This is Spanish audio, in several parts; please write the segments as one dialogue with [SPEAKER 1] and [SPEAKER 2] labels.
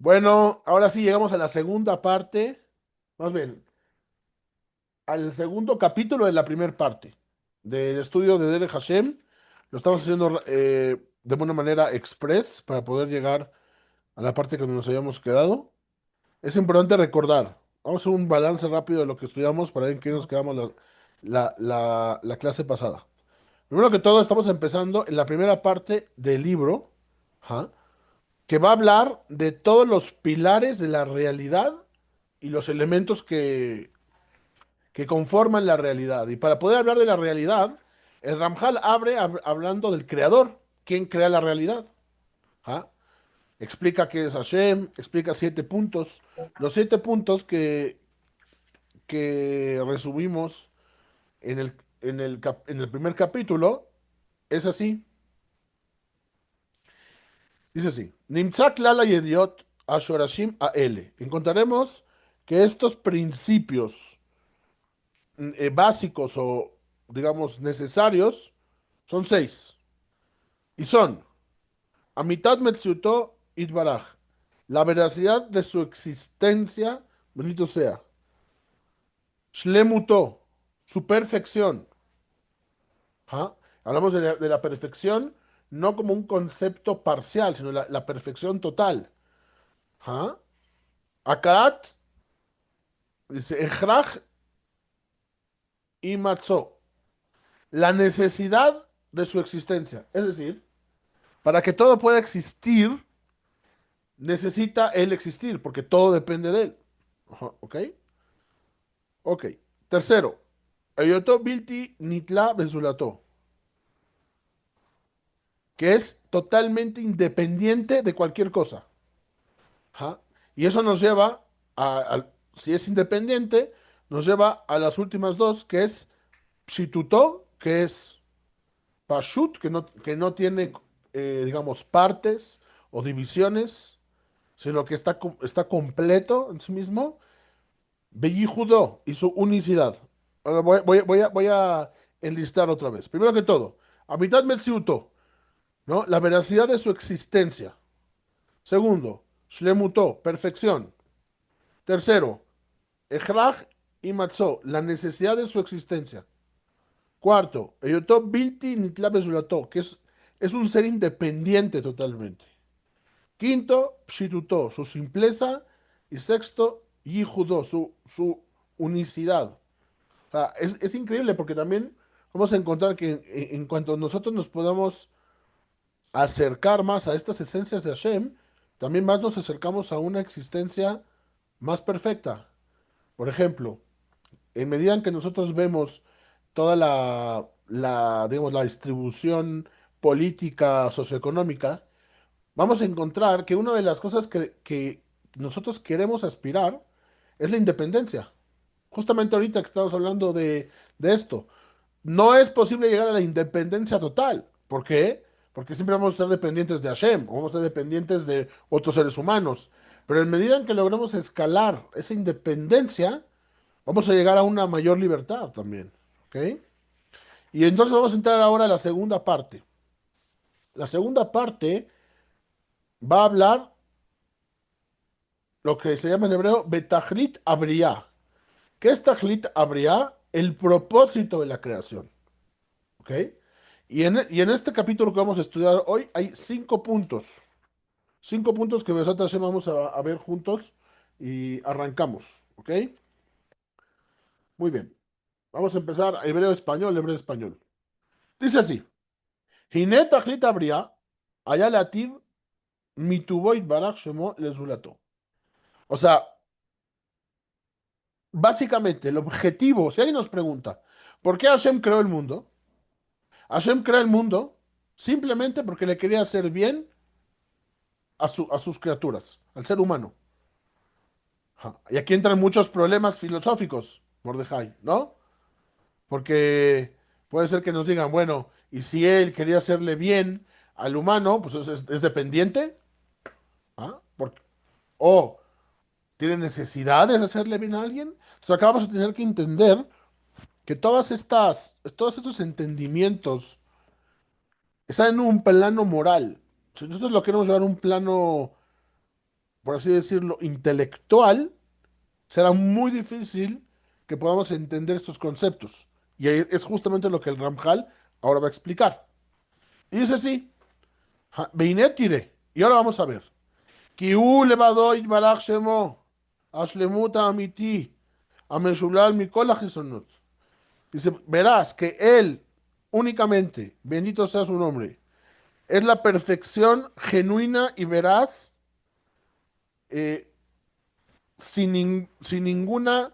[SPEAKER 1] Bueno, ahora sí llegamos a la segunda parte, más bien, al segundo capítulo de la primera parte del estudio de Derek Hashem. Lo estamos haciendo de una manera express para poder llegar a la parte que nos habíamos quedado. Es importante recordar, vamos a hacer un balance rápido de lo que estudiamos para ver en qué nos quedamos la clase pasada. Primero que todo, estamos empezando en la primera parte del libro, ajá, que va a hablar de todos los pilares de la realidad y los elementos que conforman la realidad. Y para poder hablar de la realidad, el Ramjal abre hablando del creador, quién crea la realidad. ¿Ah? Explica qué es Hashem, explica 7 puntos. Los 7 puntos que resumimos en el primer capítulo es así. Dice así: Nimtzak lala yediot ashorashim aele. Encontraremos que estos principios básicos o, digamos, necesarios son 6. Y son, Amitat Metziuto Itbaraj, la veracidad de su existencia, bendito sea. Shlemuto, su perfección. ¿Ah? Hablamos de la perfección no como un concepto parcial, sino la perfección total. ¿Ah? Akarat, dice, Ejraj y Matzo, la necesidad de su existencia. Es decir, para que todo pueda existir, necesita él existir, porque todo depende de él. Ajá, ¿ok? Ok. Tercero, Eyoto Bilti Nitla Besulato, que es totalmente independiente de cualquier cosa. Ajá. Y eso nos lleva si es independiente, nos lleva a las últimas dos, que es Pshituto, que es Pashut, que no tiene, digamos, partes o divisiones, sino que está completo en sí mismo. Judó y su unicidad. Ahora voy a enlistar otra vez. Primero que todo, Amitat Metziuto, ¿no? La veracidad de su existencia. Segundo, Shlemutó, perfección. Tercero, Ejraj y Matzó, la necesidad de su existencia. Cuarto, Eyotó Bilti Nitla Bezulató, que es un ser independiente totalmente. Quinto, Pshitutó, su simpleza. Y sexto, Yihudó, su unicidad. O sea, es increíble porque también vamos a encontrar que en cuanto nosotros nos podamos acercar más a estas esencias de Hashem, también más nos acercamos a una existencia más perfecta. Por ejemplo, en medida en que nosotros vemos toda digamos, la distribución política, socioeconómica, vamos a encontrar que una de las cosas que nosotros queremos aspirar es la independencia. Justamente ahorita que estamos hablando de esto. No es posible llegar a la independencia total. ¿Por qué? Porque siempre vamos a estar dependientes de Hashem, o vamos a estar dependientes de otros seres humanos. Pero en medida en que logremos escalar esa independencia, vamos a llegar a una mayor libertad también. ¿Ok? Y entonces vamos a entrar ahora a la segunda parte. La segunda parte va a hablar lo que se llama en hebreo Betachlit Abriá. ¿Qué es Tachlit Abriá? El propósito de la creación. ¿Ok? Y en este capítulo que vamos a estudiar hoy hay 5 puntos. 5 puntos que nosotros vamos a ver juntos y arrancamos. ¿Ok? Muy bien. Vamos a empezar hebreo-español, hebreo-español. Dice así: Hinet Tachlit Abriá, allá lativ mituboit barak shemo lezulato. O sea, básicamente el objetivo, si alguien nos pregunta, ¿por qué Hashem creó el mundo? Hashem creó el mundo simplemente porque le quería hacer bien a sus criaturas, al ser humano. Ajá. Y aquí entran muchos problemas filosóficos, Mordejai, ¿no? Porque puede ser que nos digan, bueno, y si él quería hacerle bien al humano, pues es dependiente, ¿ah? O tiene necesidades de hacerle bien a alguien. Entonces acá vamos a tener que entender que todos estos entendimientos están en un plano moral. Si nosotros lo queremos llevar a un plano por así decirlo, intelectual, será muy difícil que podamos entender estos conceptos. Y ahí es justamente lo que el Ramjal ahora va a explicar. Y dice así, Beinetire, y ahora vamos a ver. כי הוא לבדו יתברך שמו, השלמות האמיתי, המשולל מכל החיצונות. Dice, verás que Él únicamente, bendito sea su nombre, es la perfección genuina y veraz, eh, sin ninguna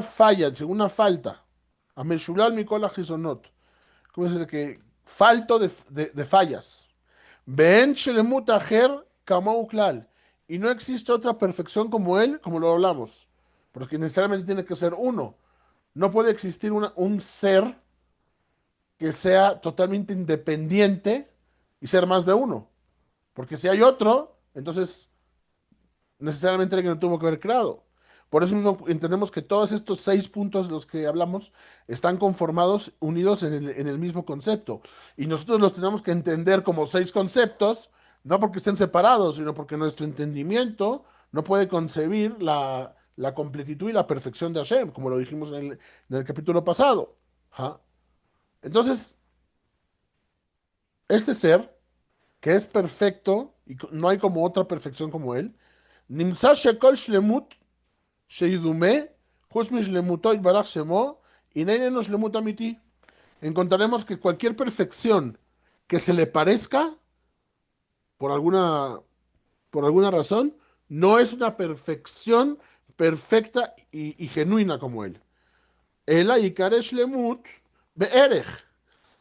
[SPEAKER 1] falla, sin ninguna falta. Ameshulal mikol ahisonot. ¿Cómo dice que falto de fallas? Ben shelemut aher kamou klal. Y no existe otra perfección como él, como lo hablamos. Porque necesariamente tiene que ser uno. No puede existir un ser que sea totalmente independiente y ser más de uno. Porque si hay otro, entonces necesariamente alguien lo tuvo que haber creado. Por eso mismo entendemos que todos estos 6 puntos de los que hablamos están conformados, unidos en el mismo concepto. Y nosotros los tenemos que entender como 6 conceptos, no porque estén separados, sino porque nuestro entendimiento no puede concebir la completitud y la perfección de Hashem, como lo dijimos en el capítulo pasado. ¿Ja? Entonces, este ser, que es perfecto, y no hay como otra perfección como él, Nimsa Shekol Shlemut שידומה, חוץ משלמותו יתברך שמו, הננו שלמות אמיתי. Encontraremos que cualquier perfección que se le parezca, por alguna, por alguna razón, no es una perfección perfecta y genuina como él. El Aikare Shlemut Be'erech,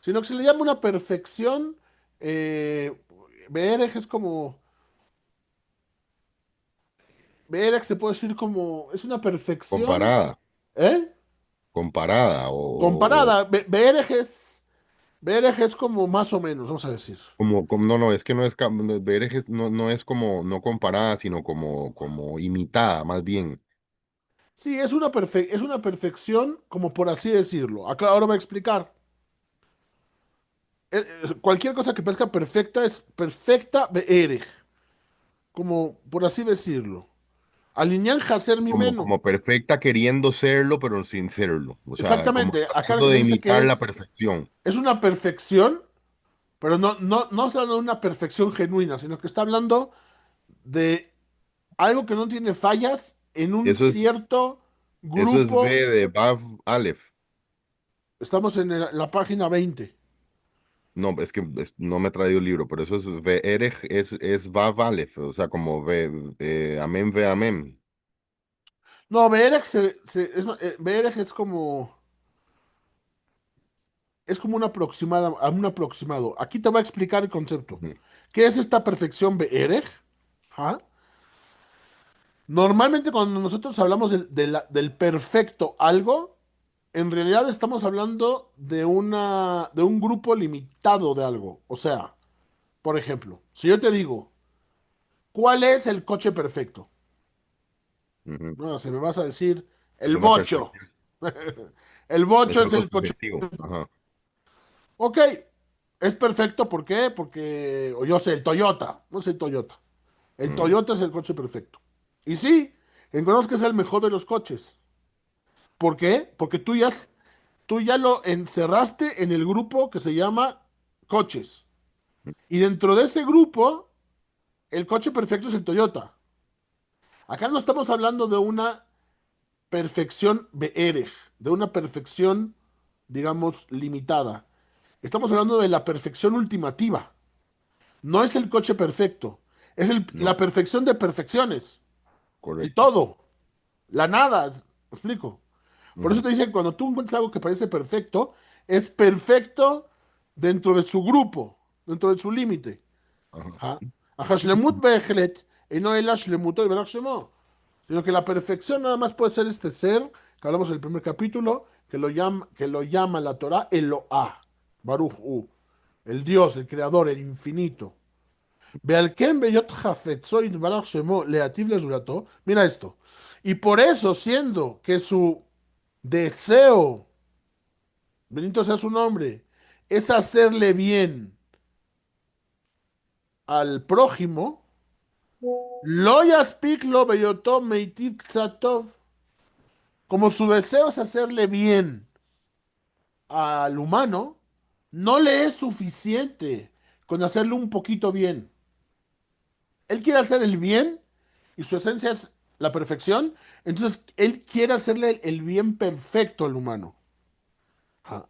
[SPEAKER 1] sino que se le llama una perfección, Be'erech es como, Be'erech se puede decir como, es una perfección,
[SPEAKER 2] Comparada,
[SPEAKER 1] ¿eh?
[SPEAKER 2] comparada,
[SPEAKER 1] Comparada, Be'erech es como más o menos, vamos a decir.
[SPEAKER 2] no, no, es que no es, no, no es como, no comparada, sino como imitada, más bien.
[SPEAKER 1] Sí, es una perfección, como por así decirlo. Acá ahora voy a explicar. Cualquier cosa que parezca perfecta es perfecta be'erech, como por así decirlo. Alinean hacer mi meno.
[SPEAKER 2] Como perfecta queriendo serlo, pero sin serlo. O sea, como
[SPEAKER 1] Exactamente, acá
[SPEAKER 2] tratando de
[SPEAKER 1] dice que
[SPEAKER 2] imitar la perfección.
[SPEAKER 1] es una perfección, pero no está hablando de una perfección genuina, sino que está hablando de algo que no tiene fallas en un
[SPEAKER 2] Eso es,
[SPEAKER 1] cierto
[SPEAKER 2] eso es V
[SPEAKER 1] grupo.
[SPEAKER 2] de Vav Aleph.
[SPEAKER 1] Estamos en la página 20.
[SPEAKER 2] No, es que no me he traído el libro, pero eso es V Erech, es Vav Aleph, o sea, como V, Amén, Ve Amén.
[SPEAKER 1] No, Bereg, Bereg es como un aproximado. Aquí te voy a explicar el concepto.
[SPEAKER 2] Ujú,
[SPEAKER 1] ¿Qué es esta perfección Bereg? ¿Ah? Normalmente cuando nosotros hablamos del perfecto algo, en realidad estamos hablando de un grupo limitado de algo. O sea, por ejemplo, si yo te digo, ¿cuál es el coche perfecto?
[SPEAKER 2] ujú.
[SPEAKER 1] Bueno, si me vas a decir,
[SPEAKER 2] Es
[SPEAKER 1] el
[SPEAKER 2] una
[SPEAKER 1] bocho.
[SPEAKER 2] perspectiva,
[SPEAKER 1] El
[SPEAKER 2] es
[SPEAKER 1] bocho es
[SPEAKER 2] algo
[SPEAKER 1] el coche.
[SPEAKER 2] subjetivo. Ajá.
[SPEAKER 1] Ok, es perfecto, ¿por qué? Porque, o yo sé, el Toyota, no sé el Toyota. El
[SPEAKER 2] Mm,
[SPEAKER 1] Toyota es el coche perfecto. Y sí, encontramos que es el mejor de los coches. ¿Por qué? Porque tú ya lo encerraste en el grupo que se llama coches. Y dentro de ese grupo, el coche perfecto es el Toyota. Acá no estamos hablando de una perfección be'erej, de una perfección, digamos, limitada. Estamos hablando de la perfección ultimativa. No es el coche perfecto, es
[SPEAKER 2] no,
[SPEAKER 1] la perfección de perfecciones. El
[SPEAKER 2] correcto.
[SPEAKER 1] todo, la nada. ¿Me explico? Por eso
[SPEAKER 2] Ujú,
[SPEAKER 1] te dicen, cuando tú encuentras algo que parece perfecto, es perfecto dentro de su grupo, dentro de su límite.
[SPEAKER 2] ajá.
[SPEAKER 1] ¿Ah? Ajashlemut be'echelet, y no el ashlemuto y belach shemo. Sino que la perfección nada más puede ser este ser, que hablamos en el primer capítulo, que lo llama la Torah Eloah, Baruch Hu, el Dios, el Creador, el infinito. ועל כן בהיות חפצו יתברך שמו להיטיב לזולתו, mira esto, y por eso siendo que su deseo, bendito sea su nombre, es hacerle bien al prójimo, Lo yaspik lo beyoto meitiv tzatov. Como su deseo es hacerle bien al humano, no le es suficiente con hacerle un poquito bien. Él quiere hacer el bien y su esencia es la perfección, entonces él quiere hacerle el bien perfecto al humano. Ajá.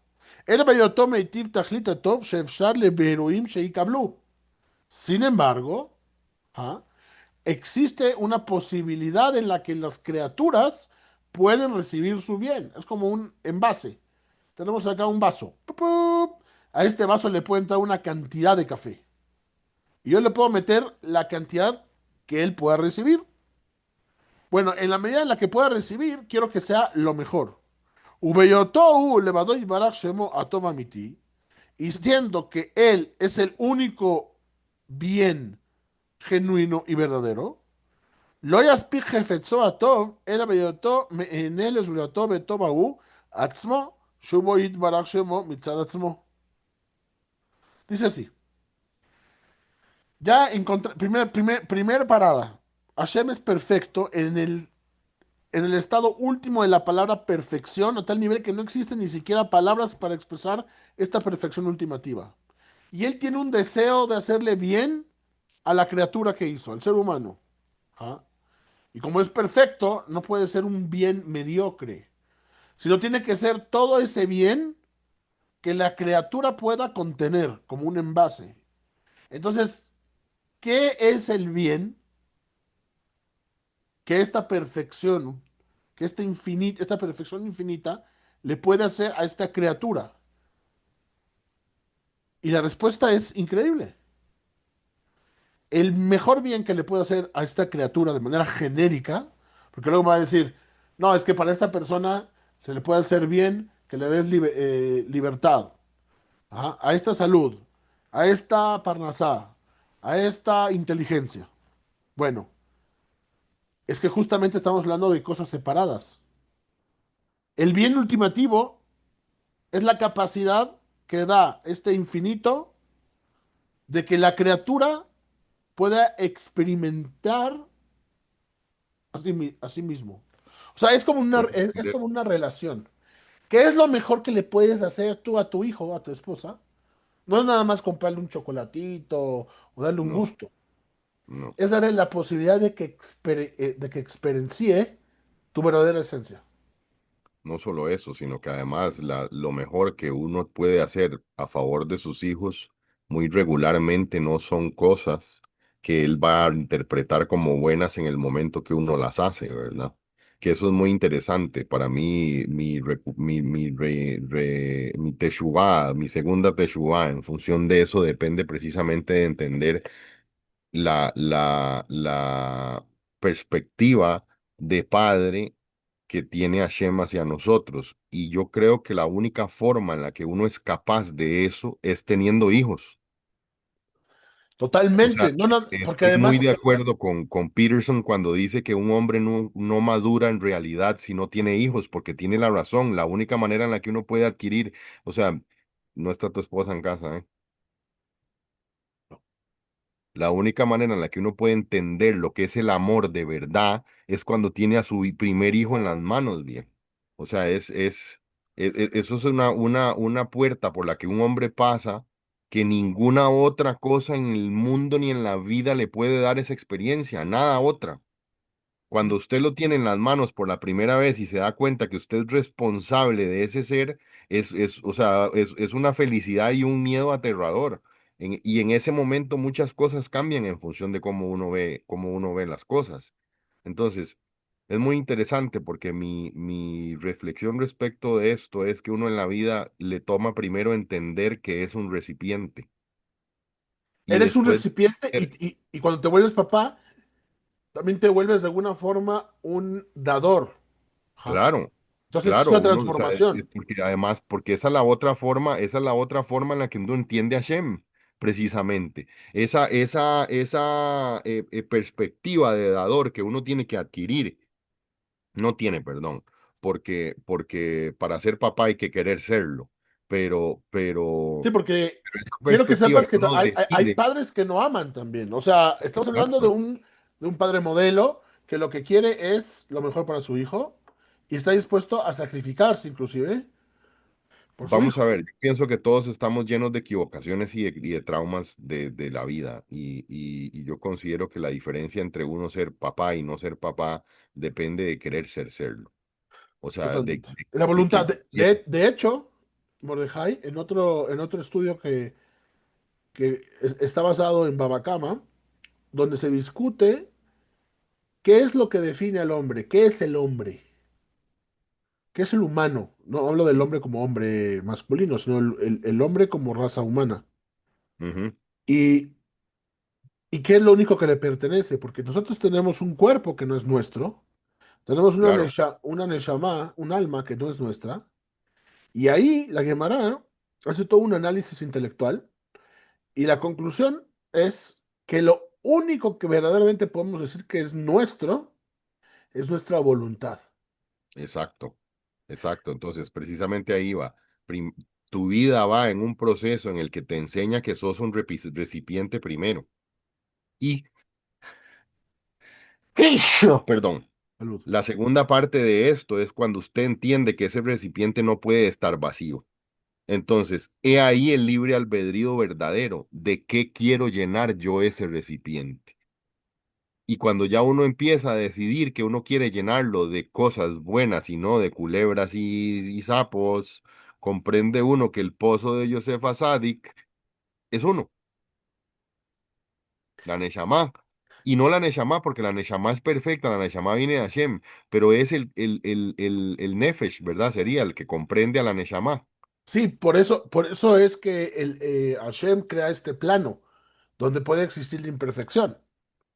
[SPEAKER 1] אלא בהיותו מיטיב תכלית הטוב שאפשר לבהירואים שיקבלו. Sin embargo, ajá, existe una posibilidad en la que las criaturas pueden recibir su bien. Es como un envase. Tenemos acá un vaso. ¡Pup, pup! A este vaso le puede entrar una cantidad de café. Y yo le puedo meter la cantidad que él pueda recibir. Bueno, en la medida en la que pueda recibir, quiero que sea lo mejor. Ubeyotou levadoy barak shemo atov amiti. Y siendo que él es el único bien genuino y verdadero, lo yaspik hefetzo atov, era beyoto me'enel ezulato betov ahu, atzmo, shubo yitbarak shemo mitzad atzmo. Dice así, ya encontré, primer parada, Hashem es perfecto en el estado último de la palabra perfección, a tal nivel que no existen ni siquiera palabras para expresar esta perfección ultimativa. Y él tiene un deseo de hacerle bien a la criatura que hizo, al ser humano. ¿Ah? Y como es perfecto, no puede ser un bien mediocre, sino tiene que ser todo ese bien que la criatura pueda contener como un envase. Entonces, ¿qué es el bien que esta perfección, que esta perfección infinita le puede hacer a esta criatura? Y la respuesta es increíble. El mejor bien que le puede hacer a esta criatura de manera genérica, porque luego va a decir, no, es que para esta persona se le puede hacer bien que le des libertad, ajá, a esta salud, a esta parnasá, a esta inteligencia. Bueno, es que justamente estamos hablando de cosas separadas. El bien ultimativo es la capacidad que da este infinito de que la criatura pueda experimentar a sí mismo. O sea,
[SPEAKER 2] Puedo
[SPEAKER 1] es
[SPEAKER 2] entender.
[SPEAKER 1] como una relación. ¿Qué es lo mejor que le puedes hacer tú a tu hijo o a tu esposa? No es nada más comprarle un chocolatito o darle un
[SPEAKER 2] No,
[SPEAKER 1] gusto.
[SPEAKER 2] no.
[SPEAKER 1] Es darle la posibilidad de que experiencie tu verdadera esencia.
[SPEAKER 2] No solo eso, sino que además lo mejor que uno puede hacer a favor de sus hijos muy regularmente no son cosas que él va a interpretar como buenas en el momento que uno las hace, ¿verdad? Que eso es muy interesante. Para mí, mi teshuvá, mi segunda teshuvá, en función de eso, depende precisamente de entender la perspectiva de padre que tiene Hashem hacia nosotros. Y yo creo que la única forma en la que uno es capaz de eso es teniendo hijos. O sea,
[SPEAKER 1] Totalmente. No, no, porque
[SPEAKER 2] estoy muy
[SPEAKER 1] además,
[SPEAKER 2] de acuerdo con Peterson cuando dice que un hombre no madura en realidad si no tiene hijos, porque tiene la razón. La única manera en la que uno puede adquirir, o sea, no está tu esposa en casa, ¿eh? La única manera en la que uno puede entender lo que es el amor de verdad es cuando tiene a su primer hijo en las manos, bien. O sea, eso es una puerta por la que un hombre pasa que ninguna otra cosa en el mundo ni en la vida le puede dar esa experiencia, nada otra. Cuando usted lo tiene en las manos por la primera vez y se da cuenta que usted es responsable de ese ser, o sea, es una felicidad y un miedo aterrador. Y en ese momento muchas cosas cambian en función de cómo uno ve las cosas. Entonces, es muy interesante porque mi reflexión respecto de esto es que uno en la vida le toma primero entender que es un recipiente y
[SPEAKER 1] eres un
[SPEAKER 2] después,
[SPEAKER 1] recipiente y cuando te vuelves papá, también te vuelves de alguna forma un dador. Ajá.
[SPEAKER 2] claro,
[SPEAKER 1] Entonces es
[SPEAKER 2] claro,
[SPEAKER 1] una
[SPEAKER 2] uno, o sea, es
[SPEAKER 1] transformación.
[SPEAKER 2] porque además, porque esa es la otra forma en la que uno entiende a Shem, precisamente. Esa perspectiva de dador que uno tiene que adquirir, no tiene, perdón, porque para ser papá hay que querer serlo,
[SPEAKER 1] Sí, porque
[SPEAKER 2] pero esa
[SPEAKER 1] quiero que
[SPEAKER 2] perspectiva
[SPEAKER 1] sepas
[SPEAKER 2] que
[SPEAKER 1] que
[SPEAKER 2] uno
[SPEAKER 1] hay
[SPEAKER 2] decide,
[SPEAKER 1] padres que no aman también. O sea, estamos hablando de
[SPEAKER 2] exacto,
[SPEAKER 1] de un padre modelo que lo que quiere es lo mejor para su hijo y está dispuesto a sacrificarse inclusive por su
[SPEAKER 2] Vamos
[SPEAKER 1] hijo.
[SPEAKER 2] a ver, yo pienso que todos estamos llenos de equivocaciones y de traumas de la vida y yo considero que la diferencia entre uno ser papá y no ser papá depende de querer serlo. O sea,
[SPEAKER 1] Totalmente. La
[SPEAKER 2] de
[SPEAKER 1] voluntad.
[SPEAKER 2] que
[SPEAKER 1] De hecho, Mordejai, en otro estudio que está basado en Babacama, donde se discute qué es lo que define al hombre, qué es el hombre, qué es el humano. No hablo del hombre como hombre masculino, sino el hombre como raza humana.
[SPEAKER 2] Ujú,
[SPEAKER 1] Y, y qué es lo único que le pertenece, porque nosotros tenemos un cuerpo que no es nuestro, tenemos
[SPEAKER 2] claro,
[SPEAKER 1] una neshama, un alma que no es nuestra, y ahí la Gemara hace todo un análisis intelectual. Y la conclusión es que lo único que verdaderamente podemos decir que es nuestro es nuestra voluntad.
[SPEAKER 2] exacto, exacto. Entonces, precisamente ahí va. Prim- Tu vida va en un proceso en el que te enseña que sos un recipiente primero. Y, perdón,
[SPEAKER 1] Salud.
[SPEAKER 2] la segunda parte de esto es cuando usted entiende que ese recipiente no puede estar vacío. Entonces, he ahí el libre albedrío verdadero de qué quiero llenar yo ese recipiente. Y cuando ya uno empieza a decidir que uno quiere llenarlo de cosas buenas y no de culebras y sapos, comprende uno que el pozo de Josefa Sadik es uno, la Neshama. Y no la Neshama, porque la Neshama es perfecta, la Neshama viene de Hashem, pero es el Nefesh, ¿verdad? Sería el que comprende a la Neshama.
[SPEAKER 1] Sí, por eso es que Hashem crea este plano donde puede existir la imperfección.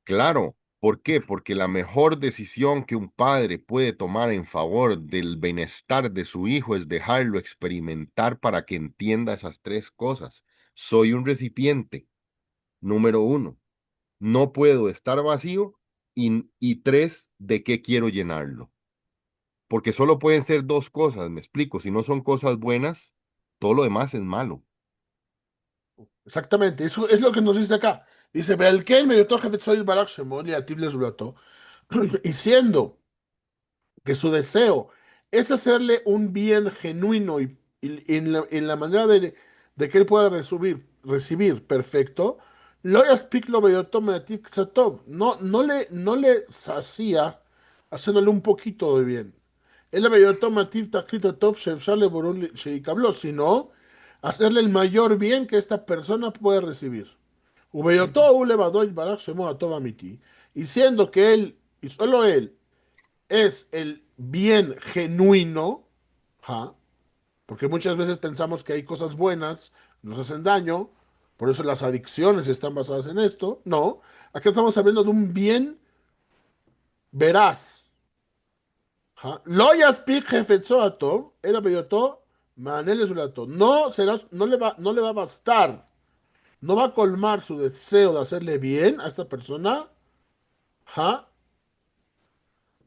[SPEAKER 2] Claro, ¿por qué? Porque la mejor decisión que un padre puede tomar en favor del bienestar de su hijo es dejarlo experimentar para que entienda esas tres cosas. Soy un recipiente, número uno. No puedo estar vacío y tres, ¿de qué quiero llenarlo? Porque solo pueden ser dos cosas, me explico. Si no son cosas buenas, todo lo demás es malo.
[SPEAKER 1] Exactamente, eso es lo que nos dice acá. Dice, "Be'alken me yotó Hafetzoy Barak Shemot Leativ Lezulato", y siendo que su deseo es hacerle un bien genuino y en la manera de que él pueda recibir perfecto, lo yaspik lo beyotom meatik ksatov. No le sacía haciéndole un poquito de bien. Él beyotom meatik taklit atov sheefshar leborón sheikabló, sino hacerle el mayor bien que esta persona puede recibir.
[SPEAKER 2] Ujú,
[SPEAKER 1] Ubeyotó ulevadoy barak shemo atov amiti. Y siendo que él, y solo él, es el bien genuino, ¿ja? Porque muchas veces pensamos que hay cosas buenas, nos hacen daño, por eso las adicciones están basadas en esto. No, aquí estamos hablando de un bien veraz. ¿Ja? Lo yaspik jefetzo atov, era beyoto, manele zulato. No le va a bastar, no va a colmar su deseo de hacerle bien a esta persona, ¿ja?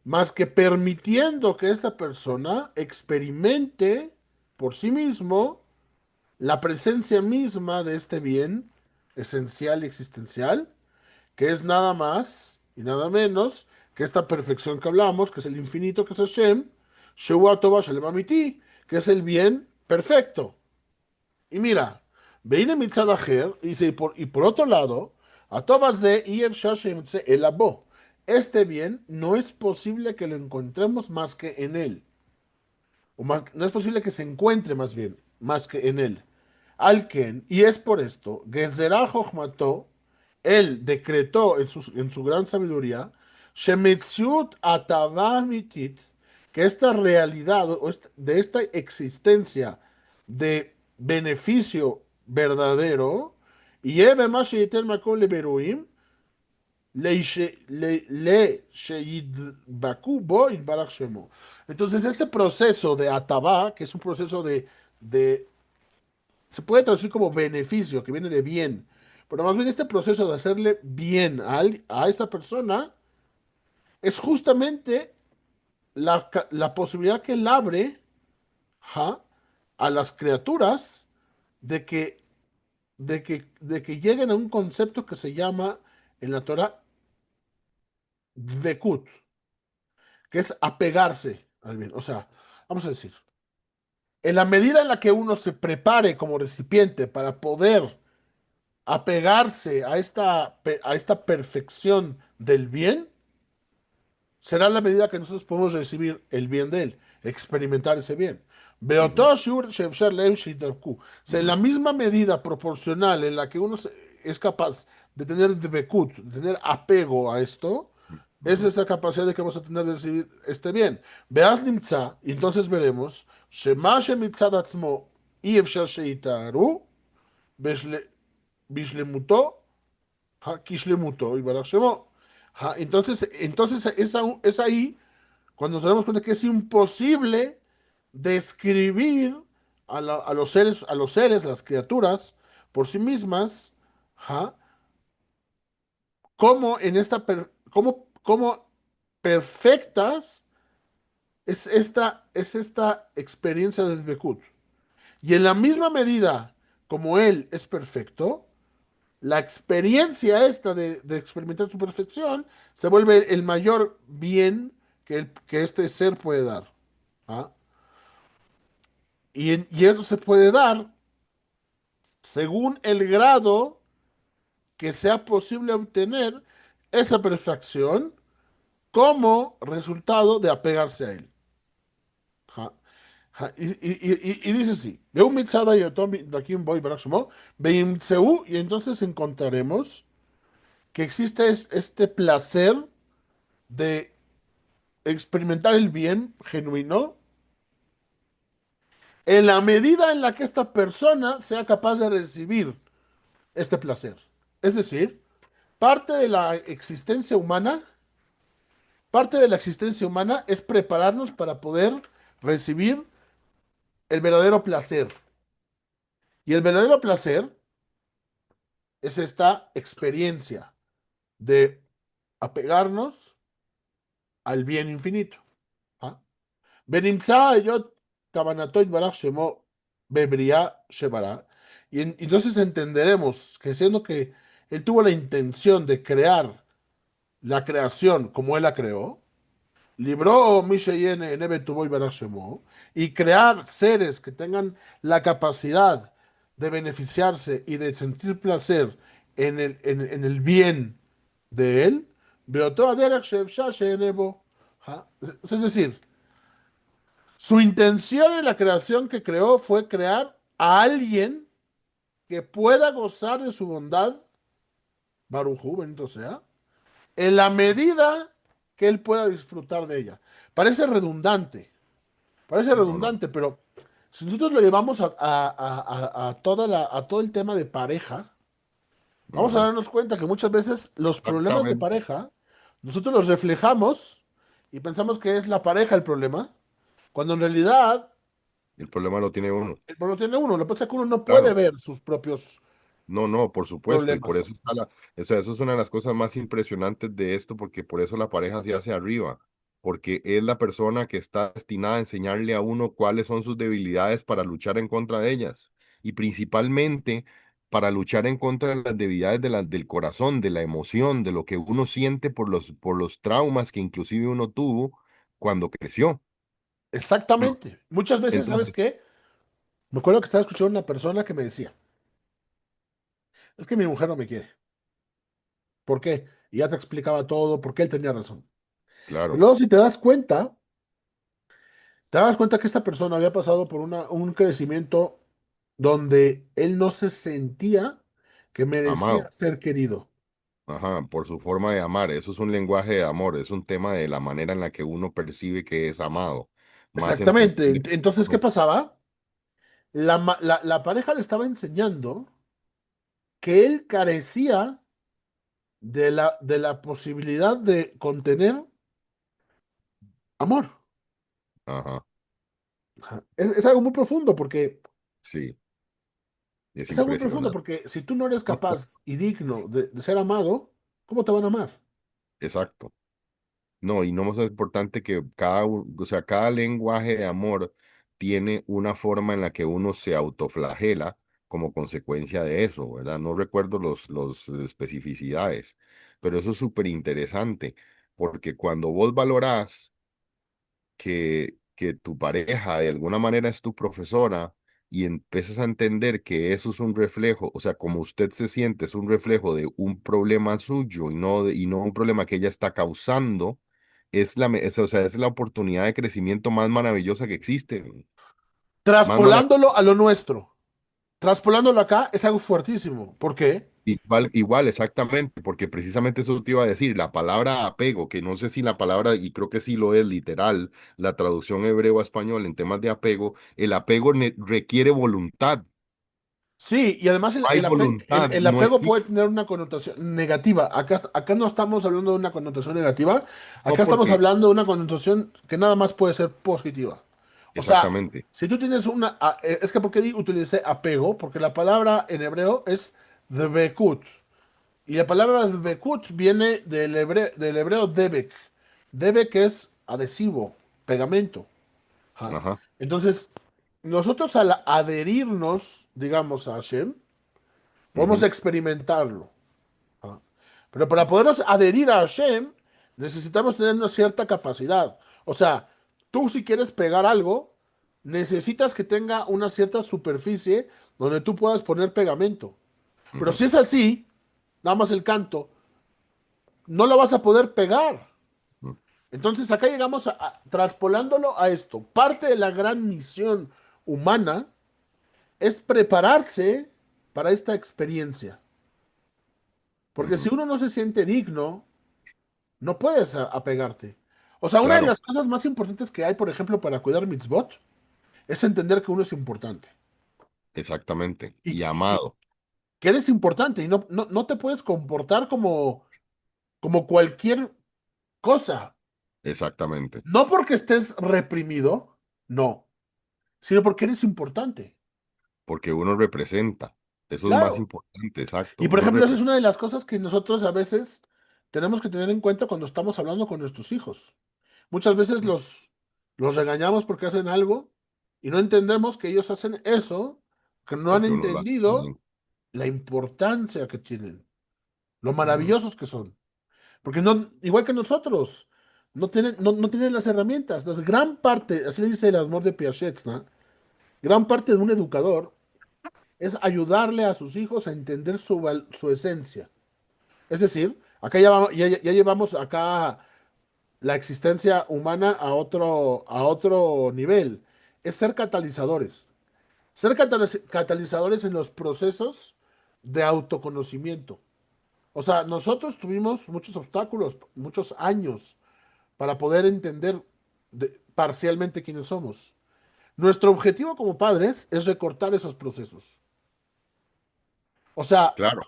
[SPEAKER 1] Más que permitiendo que esta persona experimente por sí mismo la presencia misma de este bien esencial y existencial, que es nada más y nada menos que esta perfección que hablamos, que es el infinito, que es Hashem, Shewa Tova Shalem Amiti, que es el bien perfecto. Y mira, viene Mitzad Ajer, y dice, y por otro lado, a Tobas de Iev Shashem el Abo. Este bien no es posible que lo encontremos más que en él. O más, no es posible que se encuentre más bien, más que en él. Alken, y es por esto, Gezerah Jochmato, él decretó en su gran sabiduría, Shemetziut Atavah Mitit, que esta realidad de esta existencia de beneficio verdadero, y Ebe Mashiach Makom Leberuim, Sheidbaku Bo Yitbarach Shemo. Entonces, este proceso de Atabá, que es un proceso de se puede traducir como beneficio, que viene de bien, pero más bien este proceso de hacerle bien a esta persona es justamente la posibilidad que él abre, ¿ja?, a las criaturas de de que lleguen a un concepto que se llama en la Torah dvekut, que es apegarse al bien. O sea, vamos a decir, en la medida en la que uno se prepare como recipiente para poder apegarse a esta perfección del bien, será la medida que nosotros podemos recibir el bien de él, experimentar ese bien.
[SPEAKER 2] Ujú,
[SPEAKER 1] Beotó shiur she'efshar lev sheydarku. O sea, en
[SPEAKER 2] ujú,
[SPEAKER 1] la misma medida proporcional en la que es capaz de tener dvekut, de tener apego a esto, es
[SPEAKER 2] ujú,
[SPEAKER 1] esa capacidad de que vamos a tener de recibir este bien. Veas nimtza, y entonces veremos, shema shemitzad atzmo y efshar sheitaru, bishlemuto, kishlemuto, y barach shemo. Entonces es ahí cuando nos damos cuenta que es imposible describir a los seres, las criaturas, por sí mismas, ¿ja? Como en como perfectas es esta experiencia de Dvekut. Y en la misma medida como él es perfecto, la experiencia esta de experimentar su perfección se vuelve el mayor bien que este ser puede dar. ¿Ah? Y eso se puede dar según el grado que sea posible obtener esa perfección como resultado de apegarse a él. Ja, ja, y dice así, veo un mitzada y otro aquí en Boy Barashmo, veimtseu, y entonces encontraremos que existe este placer de experimentar el bien genuino en la medida en la que esta persona sea capaz de recibir este placer. Es decir, parte de la existencia humana, parte de la existencia humana es prepararnos para poder recibir el verdadero placer. Y el verdadero placer es esta experiencia de apegarnos al bien infinito. ¿Ah? Benimtza elot kavanatoit barach shemo bebria shebara. Entonces entenderemos que siendo que él tuvo la intención de crear la creación como él la creó, libró Mishayene Nebe Tuboy Barashemo, y crear seres que tengan la capacidad de beneficiarse y de sentir placer en el bien de él, Beoto Aderech Shefsha Shenebo. ¿Ah? Es decir, su intención en la creación que creó fue crear a alguien que pueda gozar de su bondad, Barujú, bendito sea, en la medida que él pueda disfrutar de ella. Parece redundante, parece
[SPEAKER 2] no, no,
[SPEAKER 1] redundante, pero si nosotros lo llevamos a todo el tema de pareja, vamos a
[SPEAKER 2] ujú,
[SPEAKER 1] darnos cuenta que muchas veces los problemas de
[SPEAKER 2] exactamente.
[SPEAKER 1] pareja, nosotros los reflejamos y pensamos que es la pareja el problema, cuando en realidad
[SPEAKER 2] El problema lo tiene uno.
[SPEAKER 1] el problema tiene uno. Lo que pasa es que uno no puede
[SPEAKER 2] Claro.
[SPEAKER 1] ver sus propios
[SPEAKER 2] No, no, por supuesto, y por eso
[SPEAKER 1] problemas.
[SPEAKER 2] está eso es una de las cosas más impresionantes de esto, porque por eso la pareja se hace arriba, porque es la persona que está destinada a enseñarle a uno cuáles son sus debilidades para luchar en contra de ellas, y principalmente para luchar en contra de las debilidades del corazón, de la emoción, de lo que uno siente por los traumas que inclusive uno tuvo cuando creció.
[SPEAKER 1] Exactamente. Muchas veces, ¿sabes
[SPEAKER 2] Entonces,
[SPEAKER 1] qué? Me acuerdo que estaba escuchando a una persona que me decía, es que mi mujer no me quiere. ¿Por qué? Y ya te explicaba todo, por qué él tenía razón. Pero
[SPEAKER 2] claro,
[SPEAKER 1] luego, si te das cuenta que esta persona había pasado por un crecimiento donde él no se sentía que merecía
[SPEAKER 2] amado.
[SPEAKER 1] ser querido.
[SPEAKER 2] Ajá, por su forma de amar. Eso es un lenguaje de amor, es un tema de la manera en la que uno percibe que es amado, más en
[SPEAKER 1] Exactamente.
[SPEAKER 2] función de...
[SPEAKER 1] Entonces, ¿qué
[SPEAKER 2] No,
[SPEAKER 1] pasaba? La pareja le estaba enseñando que él carecía de la posibilidad de contener amor.
[SPEAKER 2] ajá,
[SPEAKER 1] Ajá. Es algo muy profundo porque
[SPEAKER 2] sí, es
[SPEAKER 1] es algo muy profundo
[SPEAKER 2] impresionante.
[SPEAKER 1] porque si tú no eres
[SPEAKER 2] No,
[SPEAKER 1] capaz y digno de ser amado, ¿cómo te van a amar?
[SPEAKER 2] exacto. No, y no más es importante que o sea, cada lenguaje de amor tiene una forma en la que uno se autoflagela como consecuencia de eso, ¿verdad? No recuerdo los especificidades, pero eso es súper interesante. porque cuando vos valorás que tu pareja de alguna manera es tu profesora y empiezas a entender que eso es un reflejo, o sea, como usted se siente, es un reflejo de un problema suyo y no un problema que ella está causando, o sea, es la oportunidad de crecimiento más maravillosa que existe, más maravillosa.
[SPEAKER 1] Traspolándolo a lo nuestro, traspolándolo acá es algo fuertísimo. ¿Por qué?
[SPEAKER 2] Igual, igual, exactamente, porque precisamente eso te iba a decir, la palabra apego, que no sé si la palabra, y creo que sí lo es literal, la traducción hebreo a español en temas de apego, el apego requiere voluntad.
[SPEAKER 1] Sí, y además
[SPEAKER 2] Hay voluntad,
[SPEAKER 1] el
[SPEAKER 2] no
[SPEAKER 1] apego
[SPEAKER 2] existe,
[SPEAKER 1] puede tener una connotación negativa. Acá no estamos hablando de una connotación negativa,
[SPEAKER 2] no
[SPEAKER 1] acá estamos
[SPEAKER 2] porque,
[SPEAKER 1] hablando de una connotación que nada más puede ser positiva. O sea,
[SPEAKER 2] exactamente,
[SPEAKER 1] si tú tienes es que ¿por qué utilicé apego? Porque la palabra en hebreo es debekut. Y la palabra debekut viene del hebreo debek. Debek es adhesivo, pegamento. Ajá.
[SPEAKER 2] ajá,
[SPEAKER 1] Entonces, nosotros al adherirnos, digamos, a Hashem, podemos
[SPEAKER 2] ujú,
[SPEAKER 1] experimentarlo. ¿Ah? Pero para podernos adherir a Hashem, necesitamos tener una cierta capacidad. O sea, tú si quieres pegar algo, necesitas que tenga una cierta superficie donde tú puedas poner pegamento. Pero
[SPEAKER 2] ujú,
[SPEAKER 1] si es así, nada más el canto, no lo vas a poder pegar.
[SPEAKER 2] ujú,
[SPEAKER 1] Entonces acá llegamos traspolándolo a esto. Parte de la gran misión humana es prepararse para esta experiencia. Porque si
[SPEAKER 2] ujú,
[SPEAKER 1] uno no se siente digno, no puedes apegarte. O sea, una de
[SPEAKER 2] claro,
[SPEAKER 1] las cosas más importantes que hay, por ejemplo, para cuidar mitzvot, es entender que uno es importante.
[SPEAKER 2] exactamente,
[SPEAKER 1] Y,
[SPEAKER 2] y
[SPEAKER 1] y
[SPEAKER 2] amado,
[SPEAKER 1] que eres importante y no te puedes comportar como cualquier cosa.
[SPEAKER 2] exactamente,
[SPEAKER 1] No porque estés reprimido, no, sino porque eres importante.
[SPEAKER 2] porque uno representa, eso es más
[SPEAKER 1] Claro.
[SPEAKER 2] importante, exacto,
[SPEAKER 1] Y por
[SPEAKER 2] uno
[SPEAKER 1] ejemplo, esa es
[SPEAKER 2] representa,
[SPEAKER 1] una de las cosas que nosotros a veces tenemos que tener en cuenta cuando estamos hablando con nuestros hijos. Muchas veces los regañamos porque hacen algo y no entendemos que ellos hacen eso, que no han
[SPEAKER 2] porque uno lo hace
[SPEAKER 1] entendido
[SPEAKER 2] también.
[SPEAKER 1] la importancia que tienen, lo
[SPEAKER 2] Ujú,
[SPEAKER 1] maravillosos que son. Porque no, igual que nosotros, no tienen las herramientas. Entonces, gran parte, así le dice el Asmor de Piaget, ¿no? Gran parte de un educador es ayudarle a sus hijos a entender su esencia. Es decir, acá ya llevamos acá la existencia humana a otro nivel. Es ser catalizadores. Ser catalizadores en los procesos de autoconocimiento. O sea, nosotros tuvimos muchos obstáculos, muchos años para poder entender parcialmente quiénes somos. Nuestro objetivo como padres es recortar esos procesos. O sea,
[SPEAKER 2] claro,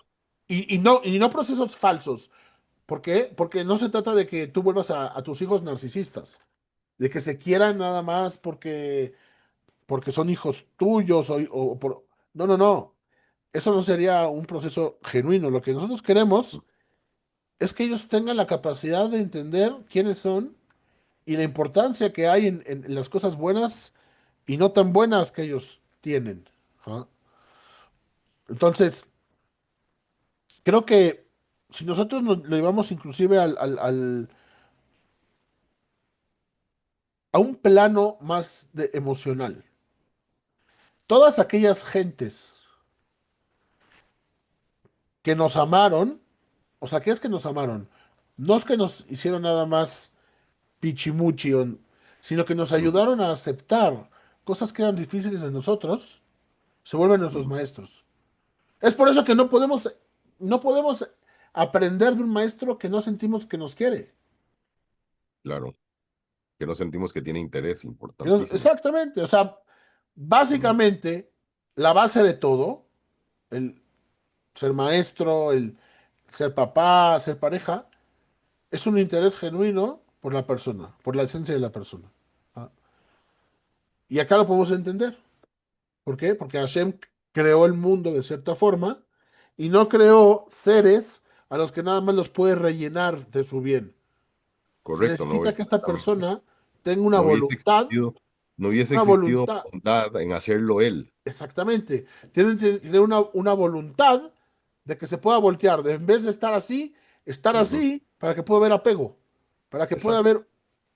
[SPEAKER 1] y no procesos falsos. ¿Por qué? Porque no se trata de que tú vuelvas a tus hijos narcisistas, de que se quieran nada más porque son hijos tuyos o por... No, no, no. Eso no sería un proceso genuino. Lo que nosotros queremos es que ellos tengan la capacidad de entender quiénes son y la importancia que hay en las cosas buenas y no tan buenas que ellos tienen. ¿Ah? Entonces, creo que si nosotros lo llevamos inclusive a un plano más emocional, todas aquellas gentes que nos amaron, o sea, ¿qué es que nos amaron? No es que nos hicieron nada más pichimuchi, sino que nos
[SPEAKER 2] ujú,
[SPEAKER 1] ayudaron a aceptar cosas que eran difíciles de nosotros, se vuelven nuestros
[SPEAKER 2] ujú,
[SPEAKER 1] maestros. Es por eso que no podemos aprender de un maestro que no sentimos que nos quiere.
[SPEAKER 2] claro, que no sentimos que tiene interés, importantísimo.
[SPEAKER 1] Exactamente, o sea,
[SPEAKER 2] Ujú,
[SPEAKER 1] básicamente la base de todo, el ser maestro, el ser papá, ser pareja, es un interés genuino por la persona, por la esencia de la persona. ¿Ah? Y acá lo podemos entender. ¿Por qué? Porque Hashem creó el mundo de cierta forma y no creó seres a los que nada más los puede rellenar de su bien. Se
[SPEAKER 2] correcto, no,
[SPEAKER 1] necesita que esta
[SPEAKER 2] exactamente.
[SPEAKER 1] persona tenga
[SPEAKER 2] No hubiese existido, no hubiese
[SPEAKER 1] una
[SPEAKER 2] existido
[SPEAKER 1] voluntad,
[SPEAKER 2] bondad en hacerlo él.
[SPEAKER 1] exactamente, tiene que tener una voluntad de que se pueda voltear, de en vez de estar
[SPEAKER 2] Ujú,
[SPEAKER 1] así, para que pueda haber apego. para que pueda
[SPEAKER 2] exacto,
[SPEAKER 1] haber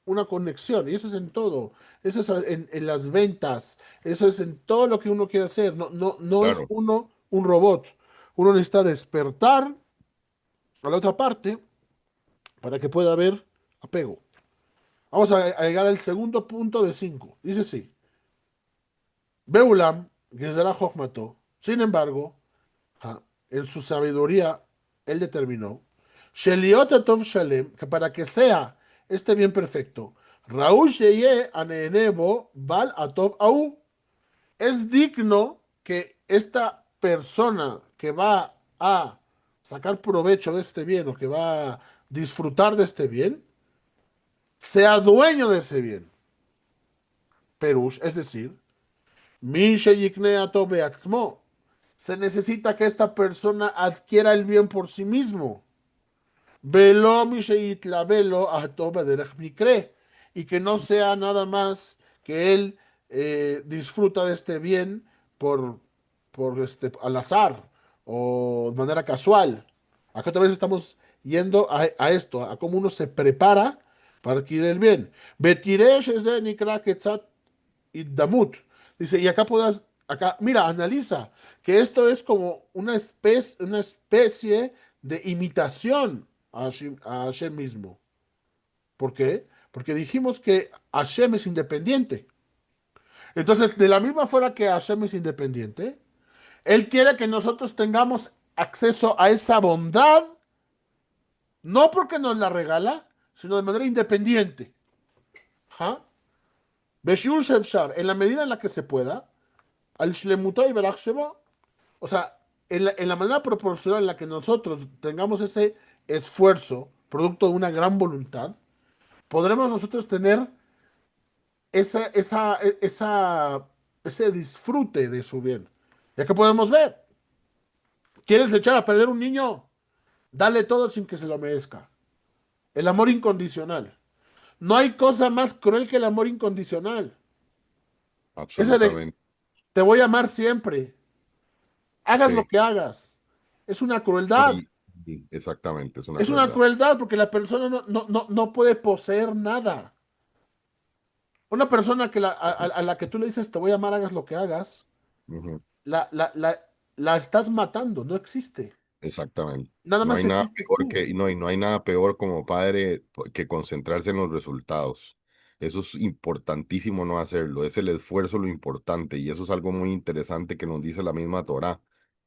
[SPEAKER 1] una conexión. Y eso es en todo. Eso es en las ventas. Eso es en todo lo que uno quiere hacer. No es
[SPEAKER 2] claro.
[SPEAKER 1] uno un robot. Uno necesita despertar a la otra parte para que pueda haber apego. Vamos a llegar al segundo punto de 5. Dice así. Beulam, Gezerá Jochmato. Sin embargo, ja, en su sabiduría, él determinó, Sheliot Tov Shalem, que para que sea este bien perfecto, Raúl Sheye Anenebo Bal Atov Au, es digno que esta persona que va a sacar provecho de este bien o que va a disfrutar de este bien, sea dueño de ese bien. Perush, es decir, Min Sheyikne Atov Beatzmo, se necesita que esta persona adquiera el bien por sí mismo. Velo mi velo a toba derech mikre, y que no sea nada más que él disfruta de este bien por, al azar o de manera casual. Acá otra vez estamos yendo a esto, a cómo uno se prepara para adquirir el bien. Betiresh es de nikra ketzat Damut. Dice, y acá puedas, acá, mira, analiza que esto es como una especie de imitación a Hashem mismo. ¿Por qué? Porque dijimos que Hashem es independiente. Entonces, de la misma forma que Hashem es independiente, Él quiere que nosotros tengamos acceso a esa bondad, no porque nos la regala, sino de manera independiente. ¿Ja? Beshiur Shefshar, en la medida en la que se pueda, al Shlemuto y Berach Shemo, o sea, en la manera proporcional en la que nosotros tengamos ese esfuerzo, producto de una gran voluntad, podremos nosotros tener esa, esa, esa, ese disfrute de su bien. Ya que podemos ver, ¿quieres echar a perder un niño? Dale todo sin que se lo merezca. El amor incondicional. No hay cosa más cruel que el amor incondicional. Ese de
[SPEAKER 2] Absolutamente.
[SPEAKER 1] te voy a amar siempre, hagas lo
[SPEAKER 2] Sí.
[SPEAKER 1] que hagas. Es una
[SPEAKER 2] No,
[SPEAKER 1] crueldad.
[SPEAKER 2] exactamente, es una
[SPEAKER 1] Es una
[SPEAKER 2] crueldad.
[SPEAKER 1] crueldad porque la persona no puede poseer nada. Una persona que a la que tú le dices te voy a amar, hagas lo que hagas,
[SPEAKER 2] Ujú.
[SPEAKER 1] la, la, la, la estás matando, no existe.
[SPEAKER 2] Exactamente.
[SPEAKER 1] Nada
[SPEAKER 2] No
[SPEAKER 1] más
[SPEAKER 2] hay nada
[SPEAKER 1] existes
[SPEAKER 2] peor
[SPEAKER 1] tú.
[SPEAKER 2] que, no, y no hay nada peor como padre que concentrarse en los resultados. Eso es importantísimo no hacerlo. Es el esfuerzo lo importante y eso es algo muy interesante que nos dice la misma Torá.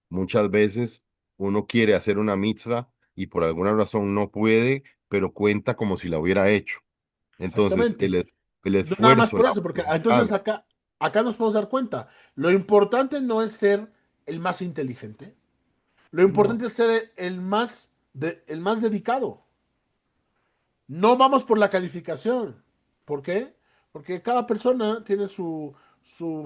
[SPEAKER 2] Muchas veces uno quiere hacer una mitzvah y por alguna razón no puede, pero cuenta como si la hubiera hecho. Entonces,
[SPEAKER 1] Exactamente.
[SPEAKER 2] el
[SPEAKER 1] No nada más
[SPEAKER 2] esfuerzo,
[SPEAKER 1] por
[SPEAKER 2] la
[SPEAKER 1] eso, porque entonces
[SPEAKER 2] voluntad,
[SPEAKER 1] acá nos podemos dar cuenta. Lo importante no es ser el más inteligente. Lo
[SPEAKER 2] no.
[SPEAKER 1] importante es ser el más dedicado. No vamos por la calificación. ¿Por qué? Porque cada persona tiene su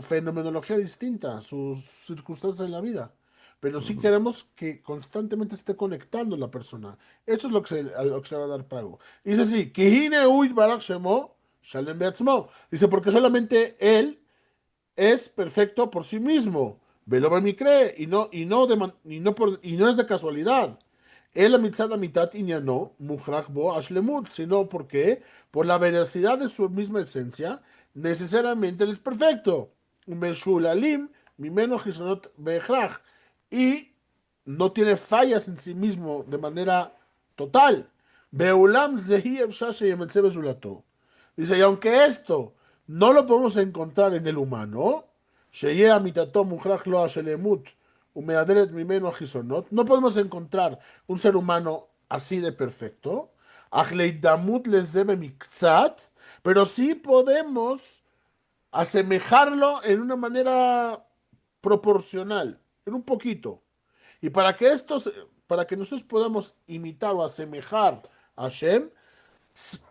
[SPEAKER 1] fenomenología distinta, sus circunstancias en la vida. Pero sí
[SPEAKER 2] Ujú.
[SPEAKER 1] queremos que constantemente esté conectando la persona. Eso es a lo que se va a dar pago. Dice así, "Kihine uit barak shemo, shalem beatzmo". Dice, porque solamente él es perfecto por sí mismo. Velo mi cree y no es de casualidad. El mitzad mitat inyano, muhrach bo ashlemut, sino porque por la veracidad de su misma esencia, necesariamente él es perfecto. Meshulalim, mimeno hisonot behrach, y no tiene fallas en sí mismo de manera total. Beulam zehi efshar sheyemetze bezulato. Dice, y aunque esto no lo podemos encontrar en el humano, שיהיה אמיתתו מוכרח לו השלמות ומהדרת ממנו החיסונות, no podemos encontrar un ser humano así de perfecto, אך להידמות לזה במקצת, pero sí podemos asemejarlo en una manera proporcional, en un poquito. Y para que nosotros podamos imitar o asemejar a Hashem,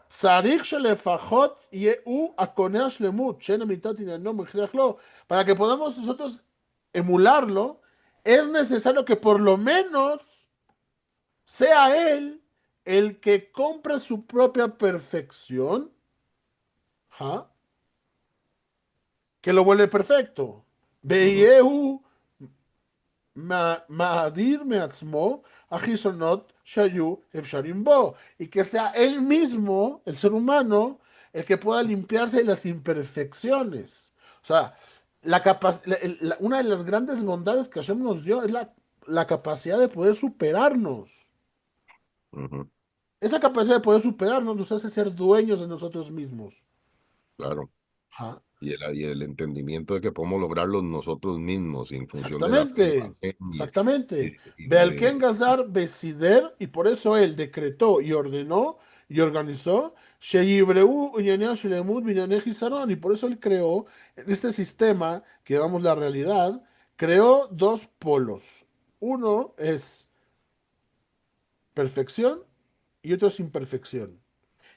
[SPEAKER 1] צריך שלפחות יהיה הוא הקונה השלמות, שאין אמיתת עניינו מכריח לו. Para que podamos nosotros emularlo, es necesario que por lo menos sea él el que compre su propia perfección, ¿ja? Que lo vuelve perfecto.
[SPEAKER 2] Ujú.
[SPEAKER 1] Veyehu Maadir Meatzmo, Ajisonot, shayu efsharim bo, y que sea él mismo, el ser humano, el que pueda limpiarse de las imperfecciones. O sea, una de las grandes bondades que Hashem nos dio es la capacidad de poder superarnos.
[SPEAKER 2] Ujú,
[SPEAKER 1] Esa capacidad de poder superarnos nos hace ser dueños de nosotros mismos.
[SPEAKER 2] claro.
[SPEAKER 1] Ajá.
[SPEAKER 2] Y el entendimiento de que podemos lograrlo nosotros mismos en función de la fe de
[SPEAKER 1] Exactamente,
[SPEAKER 2] Hashem y
[SPEAKER 1] exactamente.
[SPEAKER 2] de, y
[SPEAKER 1] Bealken
[SPEAKER 2] de-
[SPEAKER 1] Gazar Besider, y por eso él decretó y ordenó y organizó, Sheyibreu Uñanea Shilemut Binyaneh Hisaron, y por eso él creó en este sistema que llamamos la realidad, creó dos polos. Uno es perfección y otro es imperfección.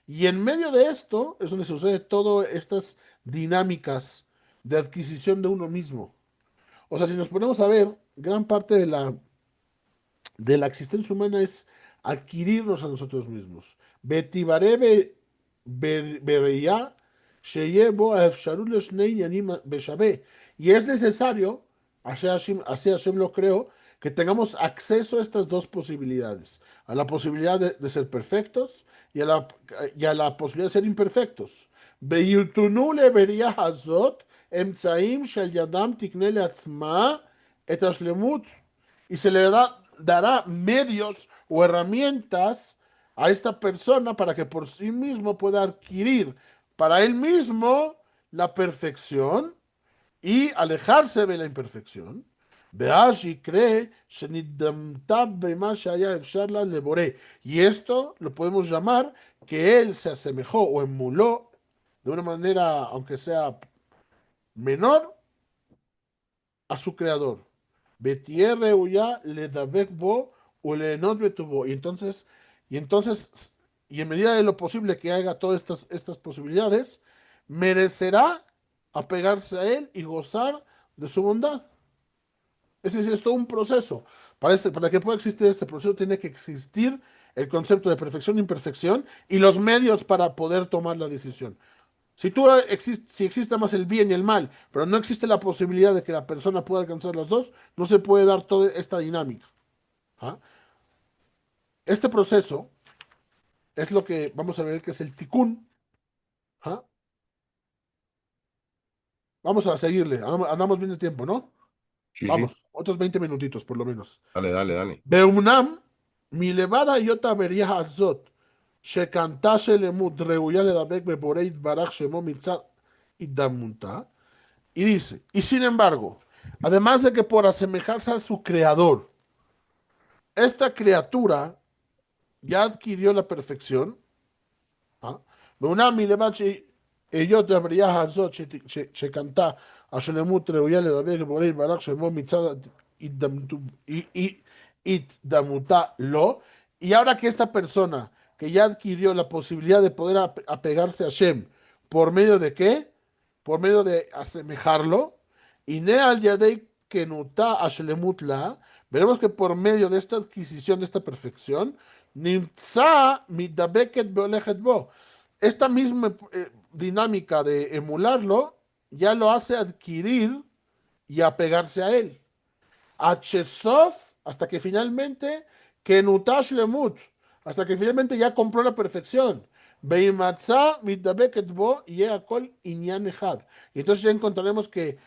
[SPEAKER 1] Y en medio de esto es donde sucede todas estas dinámicas de adquisición de uno mismo. O sea, si nos ponemos a ver, gran parte de la existencia humana es adquirirnos a nosotros mismos. Betibarebe bereya sheyebo afsharut leshnei yanim beshabe. Y es necesario, así Hashem lo creo, que tengamos acceso a estas dos posibilidades, a la posibilidad de ser perfectos y a la posibilidad de ser imperfectos. ויותנו לבריאה הזאת אמצעים של ידם תקנה לעצמה את השלמות y se le dará medios o herramientas a esta persona para que por sí mismo pueda adquirir para él mismo la perfección y alejarse de la imperfección. Beashi cree y esto lo podemos llamar que él se asemejó o emuló de una manera, aunque sea menor, a su creador. Betierre huya le dabek bo o le not betubo. Y entonces, y en medida de lo posible que haga todas estas posibilidades, merecerá apegarse a él y gozar de su bondad. Es decir, es todo un proceso. Para que pueda existir este proceso, tiene que existir el concepto de perfección e imperfección y los medios para poder tomar la decisión. Si existe más el bien y el mal, pero no existe la posibilidad de que la persona pueda alcanzar las dos, no se puede dar toda esta dinámica. ¿Ah? Este proceso es lo que vamos a ver que es el tikkun. ¿Ah? Vamos a seguirle, andamos bien de tiempo, ¿no?
[SPEAKER 2] Sí, sí,
[SPEAKER 1] Vamos, otros 20 minutitos por lo menos.
[SPEAKER 2] dale, dale, dale.
[SPEAKER 1] באומנם, מלבד היות הבריאה הזאת, שקנתה שלמות ראויה לדבק בבורא יתברך שמו מצד התדמונתה, y dice, y sin embargo, además de que por asemejarse a su creador, esta criatura ya adquirió la perfección, ¿ah? ואומנם מלבד שהיות הבריאה הזאת שקנתה השלמות ראויה לדבר לבורא יתברך שמו מצד התדמותה lo, y ahora que esta persona que ya adquirió la posibilidad de poder apegarse a Shem, ¿por medio de qué? Por medio de asemejarlo, y ne al yadei kenuta ashlemut la, veremos que por medio de esta adquisición, de esta perfección, nimtza mitdabeket beolechet bo, esta misma dinámica de emularlo ya lo hace adquirir y apegarse a él. Hsov, hasta que finalmente, Kenutash Lemut, hasta que finalmente ya compró la perfección. Beimatza mitdabeket bo yeakol inyan echad. Y entonces ya encontraremos que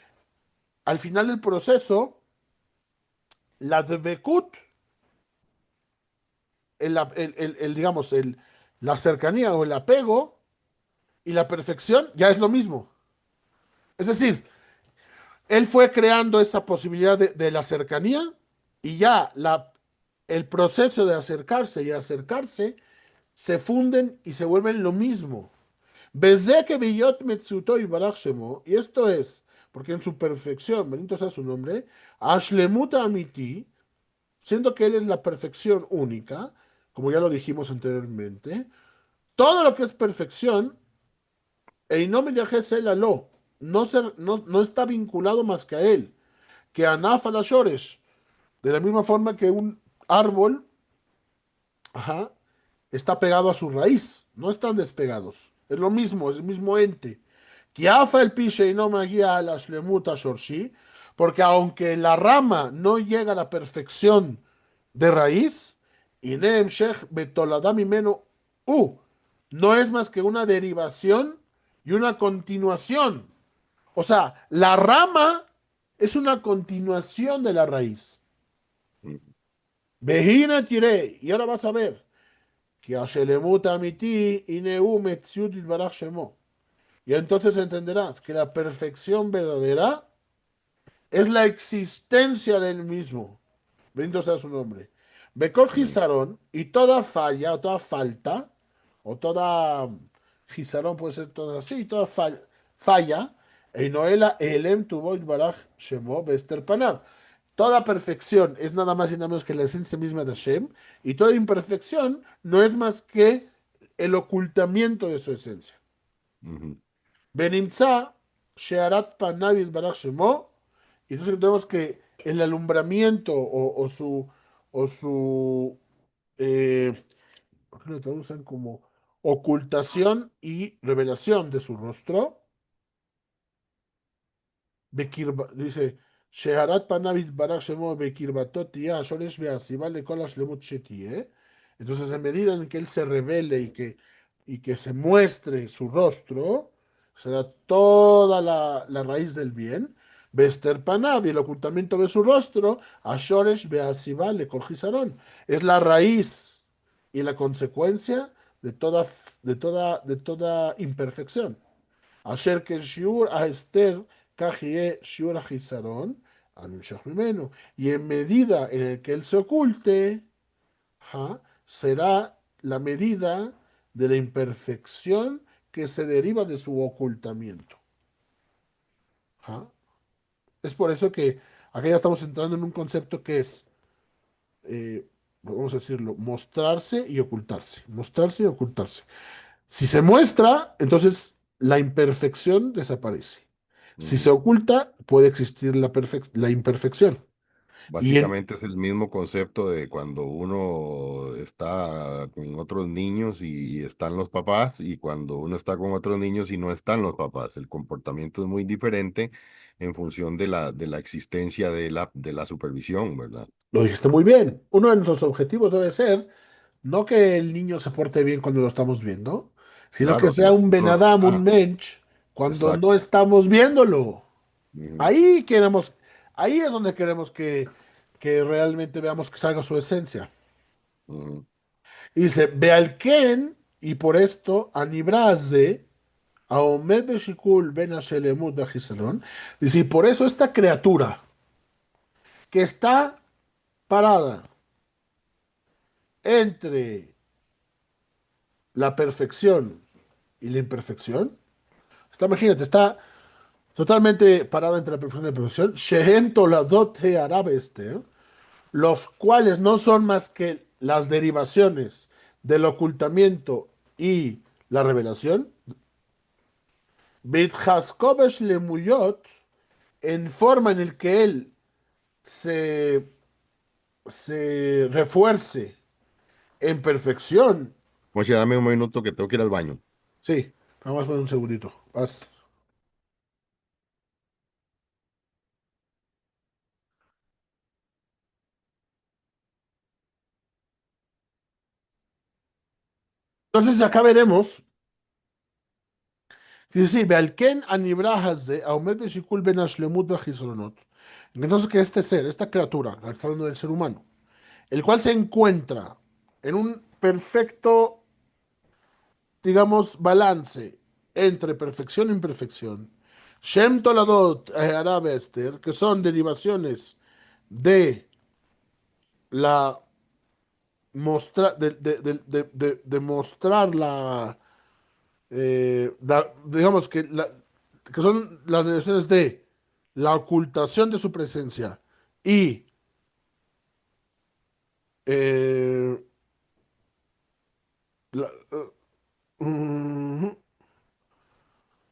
[SPEAKER 1] al final del proceso, la dbekut, digamos, la cercanía o el apego y la perfección ya es lo mismo. Es decir, él fue creando esa posibilidad de la cercanía y ya el proceso de acercarse y acercarse se funden y se vuelven lo mismo. Beze que biyot metzuto y barach shemo, y esto es, porque en su perfección, bendito sea su nombre, ashlemuta amiti, siendo que él es la perfección única, como ya lo dijimos anteriormente, todo lo que es perfección, Einom lo, no está vinculado más que a él, que Anaf a las Shores, de la misma forma que un árbol, ajá, está pegado a su raíz, no están despegados, es lo mismo, es el mismo ente. Que afa el piche y no magia a la shlemuta shorshi, porque aunque la rama no llega a la perfección de raíz, Inem Shech Betoladam Imenu. No es más que una derivación y una continuación. O sea, la rama es una continuación de la raíz.
[SPEAKER 2] ujú,
[SPEAKER 1] Vejina tiré, y ahora vas a ver que Ashelemut Amiti Ineu Metziut Yitbarach Shemo. Y entonces entenderás que la perfección verdadera es la existencia del mismo. Bendito sea su nombre. Bekol
[SPEAKER 2] ujú,
[SPEAKER 1] Gizaron y toda falla, o toda falta, o toda Gizaron puede ser toda así, toda falla, Einoela Elem tuvo Baraj Shemo Bester Panav. Toda perfección es nada más y nada menos que la esencia misma de Hashem, y toda imperfección no es más que el ocultamiento de su esencia.
[SPEAKER 2] ujú.
[SPEAKER 1] Benimtza, Shearat Panav Baraj Shemo, y entonces tenemos que el alumbramiento o su ¿por qué lo traducen como ocultación y revelación de su rostro? Dice, Sheharat Panavit Barak Shemo Bekirbatot Tiyah Shoresh Be'asiba Lekol Hashlemut Shetie. Entonces, en medida en que él se revele y que se muestre su rostro, se da toda la raíz del bien. Bester Panav, y el ocultamiento de su rostro, Ashoresh Be'asiba Lekol Hisaron. Es la raíz y la consecuencia de toda imperfección. אשר כשיעור ההסתר, כך יהיה שיעור החיסרון הנמשך ממנו. Y en medida en el que él se oculte, será la medida de la imperfección que se deriva de su ocultamiento. ¿Ja? Es por eso que aquí ya estamos entrando en un concepto que es, vamos a decirlo, mostrarse y ocultarse. Mostrarse y ocultarse. Si se muestra, entonces la imperfección desaparece. Si se
[SPEAKER 2] Ujú.
[SPEAKER 1] oculta, puede existir la imperfección. Y en,
[SPEAKER 2] Básicamente es el mismo concepto de cuando uno está con otros niños y están los papás y cuando uno está con otros niños y no están los papás. El comportamiento es muy diferente en función de la existencia de la supervisión, ¿verdad?
[SPEAKER 1] lo dijiste muy bien. Uno de nuestros objetivos debe ser no que el niño se porte bien cuando lo estamos viendo, sino que
[SPEAKER 2] Claro,
[SPEAKER 1] sea
[SPEAKER 2] sino
[SPEAKER 1] un Benadam, un mensch, cuando no
[SPEAKER 2] exacto.
[SPEAKER 1] estamos viéndolo.
[SPEAKER 2] Ujú,
[SPEAKER 1] Ahí queremos, ahí es donde queremos que realmente veamos que salga su esencia.
[SPEAKER 2] ujú.
[SPEAKER 1] Y dice, Bealken, y por esto, Anibraze, Aomed Beshikul Ben Hashelemut Bechisaron, dice, y por eso esta criatura que está parada entre la perfección y la imperfección, imagínate, está totalmente parada entre la perfección y la imperfección, Shehem Toladot He Arabe Esther, los cuales no son más que las derivaciones del ocultamiento y la revelación, Bitchaskobesh Lemuyot, en forma en el que él se, se refuerce en perfección.
[SPEAKER 2] Moche, dame un minuto que tengo que ir al baño.
[SPEAKER 1] Sí, vamos a poner un segundito. Vas. Entonces acá veremos. Dice, sí, Bealken anibrahaze, aumet beshikul ben ashlemut b'chisronot. Entonces que este ser, esta criatura, está hablando del ser humano, el cual se encuentra en un perfecto, digamos, balance entre perfección e imperfección. Shem Toladot Arabe Esther, que son derivaciones de la de mostrar digamos que son las derivaciones de la ocultación de su presencia y eh, la- mm,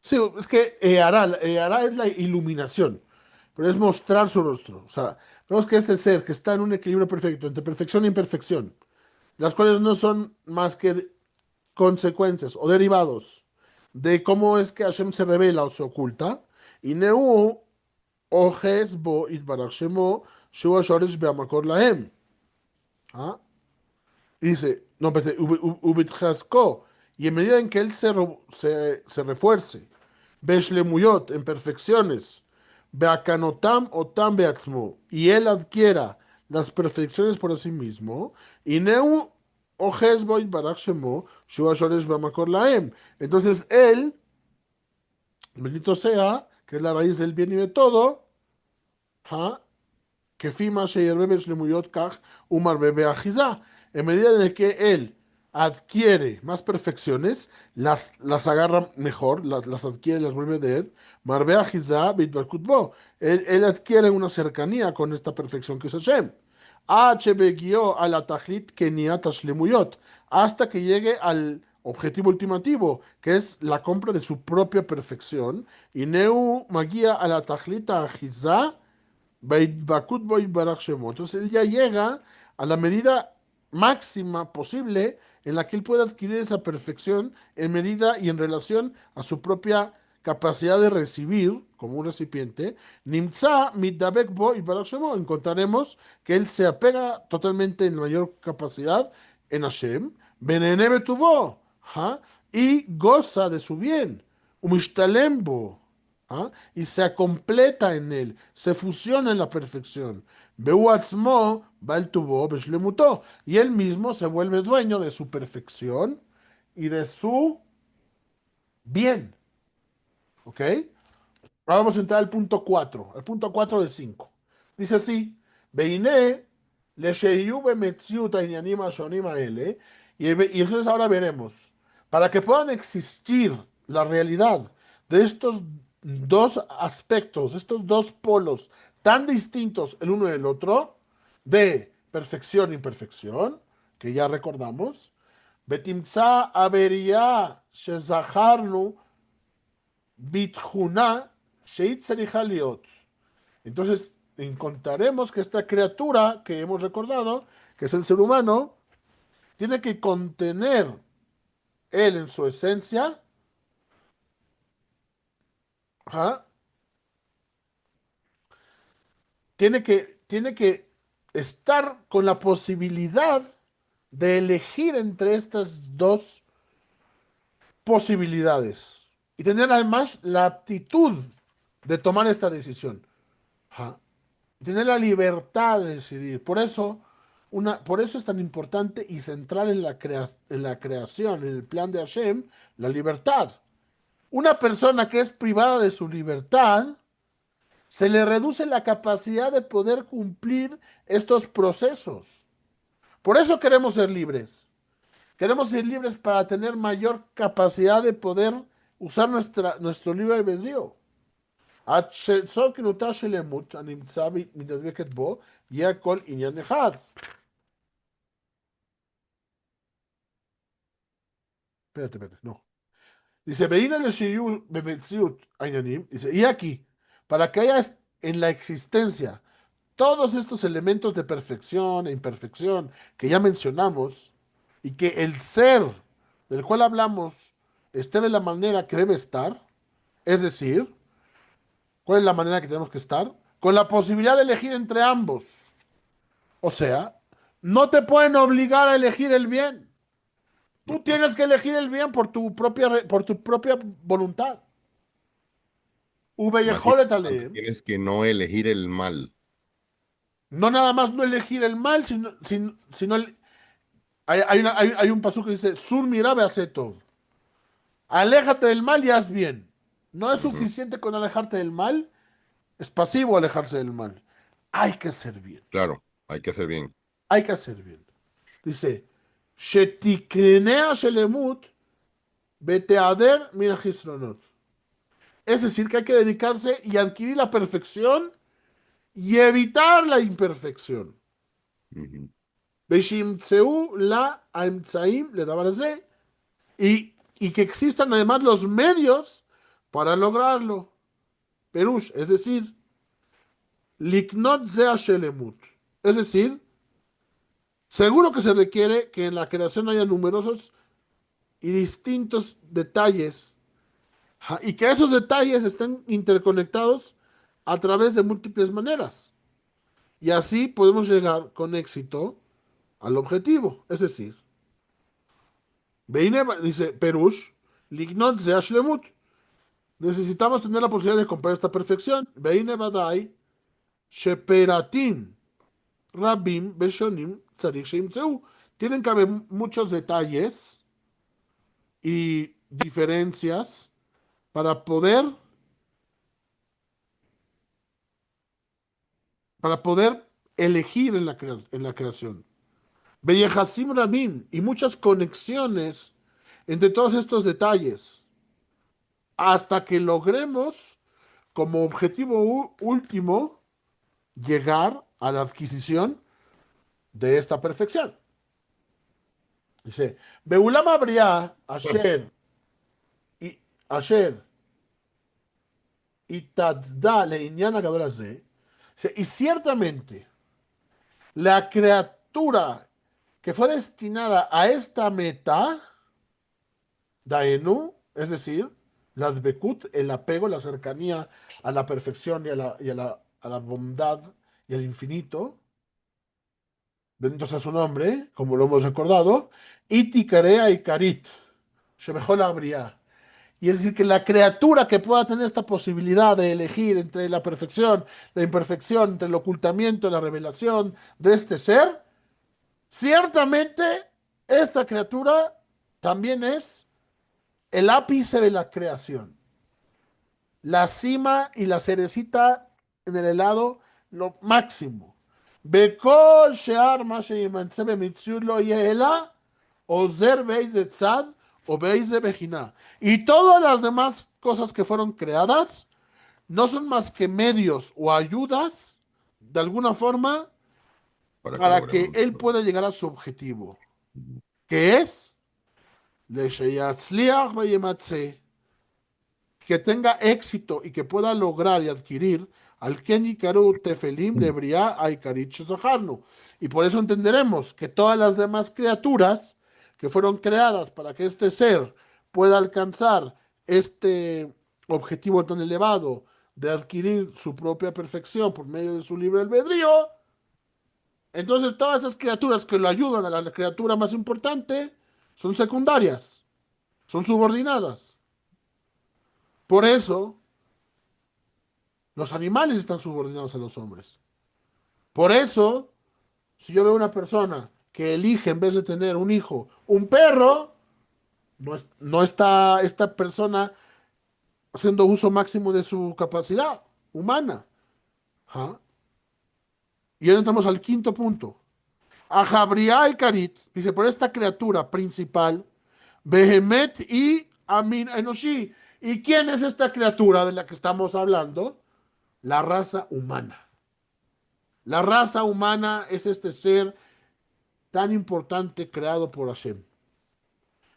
[SPEAKER 1] sí, es que Ehará es la iluminación, pero es mostrar su rostro. O sea, vemos que este ser que está en un equilibrio perfecto entre perfección e imperfección, las cuales no son más que consecuencias o derivados de cómo es que Hashem se revela o se oculta. Y Neu o Bo Itbarach Shemo Shua Shoresh Be'amakor Lahem. ¿Ah? Y dice, no, espérate, ubitjasko, y en medida en que él se refuerce, Beshlemuyot, en perfecciones, Beakanotam otam beatzmo, y él adquiera las perfecciones por sí mismo, y Neu Ojesboit Barak Shemo, Shua Shoresh Bamakor Laem. Entonces él, bendito sea, que es la raíz del bien y de todo, ¿ja? Que fima sheyerbebesh lemuyot kach umar bebe ajiza. En medida de que él adquiere más perfecciones, las agarra mejor, las adquiere, las vuelve de él. Marbe ajiza bitbarkut bo. Él adquiere una cercanía con esta perfección que es Hashem. HBGO a la tajlit keniat ashlemuyot. Hasta que llegue al objetivo ultimativo, que es la compra de su propia perfección. Y Neu magia a la tajlit ajiza. Bakut Boy Barak Shemo. Entonces él ya llega a la medida máxima posible en la que él puede adquirir esa perfección en medida y en relación a su propia capacidad de recibir como un recipiente. Nimtza Mitdabek Bo y Barak Shemo. Encontraremos que él se apega totalmente en mayor capacidad en Hashem. Benenebe tuvo. ¿Ja? Y goza de su bien. Umishtalembo. ¿Ah? Y se completa en él, se fusiona en la perfección. Behu atzmo bal tuvo beshlemuto. Y él mismo se vuelve dueño de su perfección y de su bien. ¿Ok? Ahora vamos a entrar al punto 4 del 5. Dice así: Veine lesheyu bemetziut העניינים השונים האלה, y entonces ahora veremos, para que puedan existir la realidad de estos dos aspectos, estos dos polos tan distintos el uno del otro, de perfección e imperfección, que ya recordamos, Betimza averia shezacharnu bitjuna sheit tzaricha liot. Entonces encontraremos que esta criatura que hemos recordado, que es el ser humano, tiene que contener él en su esencia, ¿ah? Tiene que estar con la posibilidad de elegir entre estas dos posibilidades y tener además la aptitud de tomar esta decisión. ¿Ah? Tener la libertad de decidir. Por eso es tan importante y central en la creación, en el plan de Hashem, la libertad. Una persona que es privada de su libertad, se le reduce la capacidad de poder cumplir estos procesos. Por eso queremos ser libres. Queremos ser libres para tener mayor capacidad de poder usar nuestro libre albedrío. עד שצור כנותה של אמות הנמצא מתדבקת בו, יהיה הכל עניין אחד. espérate, no. Dice, veina le shiyu bemetziut העניינים, dice, y aquí, para que haya en la existencia todos estos elementos de perfección e imperfección que ya mencionamos, y que el ser del cual hablamos esté de la manera que debe estar, es decir, ¿cuál es la manera que tenemos que estar? Con la posibilidad de elegir entre ambos. O sea, no te pueden obligar a elegir el bien. Tú tienes que elegir el bien por tu propia voluntad.
[SPEAKER 2] Más
[SPEAKER 1] Ubeyeholet
[SPEAKER 2] importante,
[SPEAKER 1] aleem.
[SPEAKER 2] tienes que no elegir el mal.
[SPEAKER 1] No nada más no elegir el mal, sino hay un pasú que dice, Sur mirabe asetov. Aléjate del mal y haz bien. No es
[SPEAKER 2] Ujú.
[SPEAKER 1] suficiente con alejarte del mal, es pasivo alejarse del mal. Hay que hacer bien.
[SPEAKER 2] Claro, hay que hacer bien.
[SPEAKER 1] Hay que hacer bien. Dice, Shetikrenea shelemut beteader mira hisronot. Es decir, que hay que dedicarse y adquirir la perfección y evitar la imperfección.
[SPEAKER 2] Ujú.
[SPEAKER 1] Beshimtseu la aimtsaim le daban así. Y que existan además los medios para lograrlo. Perush, es decir, liknot zea shelemut. Es decir, seguro que se requiere que en la creación haya numerosos y distintos detalles. Ajá, y que esos detalles estén interconectados a través de múltiples maneras. Y así podemos llegar con éxito al objetivo. Es decir, dice Perush, Lignot Zeh Shlemut. Necesitamos tener la posibilidad de comprar esta perfección. Veine Badai, Sheperatim, Rabim, Beshonim, Tzarik Sheimtzeu. Tienen que haber muchos detalles y diferencias para poder elegir en la creación. Bellejasim Rabim y muchas conexiones entre todos estos detalles hasta que logremos como objetivo último llegar a la adquisición de esta perfección. Dice, Beulam habría y Asher y Tadda Leinian Agadol Hazeh. Y ciertamente la criatura que fue destinada a esta meta, Daenu, es decir, la Dbekut, el apego, la cercanía a la perfección y a la bondad y al infinito, bendito sea su nombre, como lo hemos recordado, Itikarea y Karit, Shemejol Abriá. Y es decir, que la criatura que pueda tener esta posibilidad de elegir entre la perfección, la imperfección, entre el ocultamiento y la revelación de este ser, ciertamente esta criatura también es el ápice de la creación. La cima y la cerecita en el helado, lo máximo. Bekol shear ma sheyimantzeh b'mitziut lo yeh ela, ozer beize tzad o beize bejina. Y todas las demás cosas que fueron creadas no son más que medios o ayudas, de alguna forma,
[SPEAKER 2] para que
[SPEAKER 1] para que
[SPEAKER 2] logremos.
[SPEAKER 1] él pueda llegar a su objetivo, que es Lesheyatzliach v'yematzeh, que tenga éxito y que pueda lograr y adquirir al Ken Karu Tefelim Lebria Aikarit Shazaharnu. Y por eso entenderemos que todas las demás criaturas que fueron creadas para que este ser pueda alcanzar este objetivo tan elevado de adquirir su propia perfección por medio de su libre albedrío, entonces todas esas criaturas que lo ayudan a la criatura más importante son secundarias, son subordinadas. Por eso los animales están subordinados a los hombres. Por eso, si yo veo una persona que elige en vez de tener un hijo, un perro, no está esta persona haciendo uso máximo de su capacidad humana. ¿Ah? Y ahora entramos al quinto punto. A Jabriá y Karit, dice, por esta criatura principal, Behemet y Amin Enoshi. ¿Y quién es esta criatura de la que estamos hablando? La raza humana. La raza humana es este ser tan importante creado por Hashem.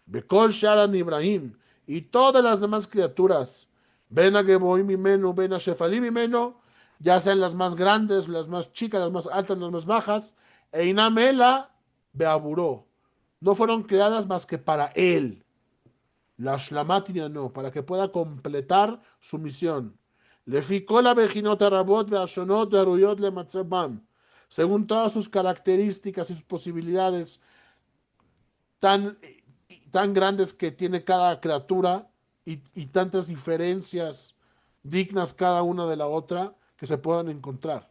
[SPEAKER 1] Bekol Sharan Ibrahim y todas las demás criaturas, ven a Geboim Mimeno, ven a Shefalim Mimeno, ya sean las más grandes, las más chicas, las más altas, las más bajas, e Inamela Beaburó. No fueron creadas más que para él. La Shlamatina no, para que pueda completar su misión. Le ficó la Bejinot Arabot, Beashonot, Aruyot, Le Matzebam. Según todas sus características y sus posibilidades tan, tan grandes que tiene cada criatura y tantas diferencias dignas cada una de la otra que se puedan encontrar.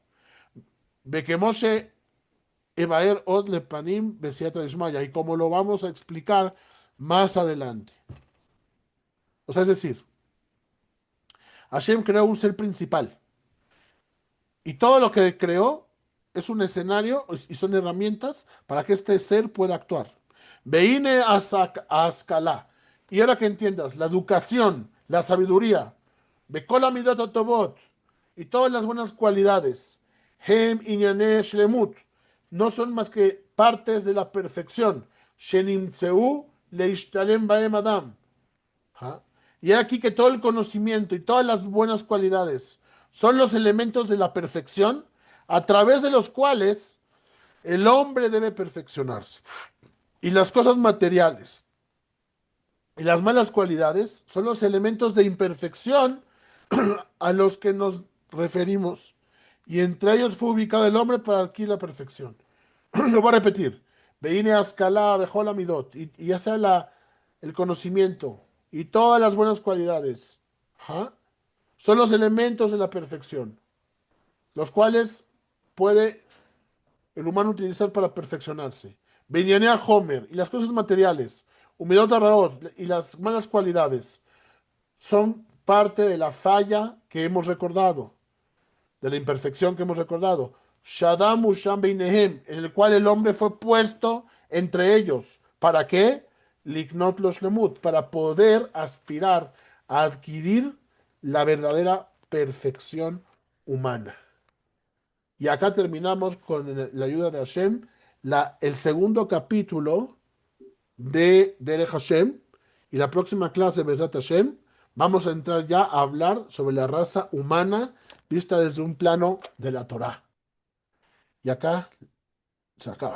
[SPEAKER 1] Bekemoshe Ebaer Od Lepanim Besiata Desmaya, y como lo vamos a explicar más adelante. O sea, es decir, Hashem creó un ser principal y todo lo que creó es un escenario y son herramientas para que este ser pueda actuar. Veine a Ascalá. Y ahora que entiendas, la educación, la sabiduría, Bekola Midot Tobot y todas las buenas cualidades, Hem Inyane Shlemut, no son más que partes de la perfección. Shenimtseu Leishtalem Baem Adam. ¿Ah? Y aquí que todo el conocimiento y todas las buenas cualidades son los elementos de la perfección a través de los cuales el hombre debe perfeccionarse. Y las cosas materiales y las malas cualidades son los elementos de imperfección a los que nos referimos. Y entre ellos fue ubicado el hombre para adquirir la perfección. Lo voy a repetir. Veine Ascalá, Bejola Midot, y ya sea el conocimiento y todas las buenas cualidades, ¿ah? Son los elementos de la perfección, los cuales puede el humano utilizar para perfeccionarse. Benyanea Homer y las cosas materiales, Humidot Raot y las malas cualidades son parte de la falla que hemos recordado, de la imperfección que hemos recordado. Shadam Usham Beinehem, en el cual el hombre fue puesto entre ellos. ¿Para qué? Liknot los lemut, para poder aspirar a adquirir la verdadera perfección humana. Y acá terminamos con la ayuda de Hashem, el segundo capítulo de Derech Hashem. Y la próxima clase, Besat Hashem, vamos a entrar ya a hablar sobre la raza humana vista desde un plano de la Torá. Y acá se acaba.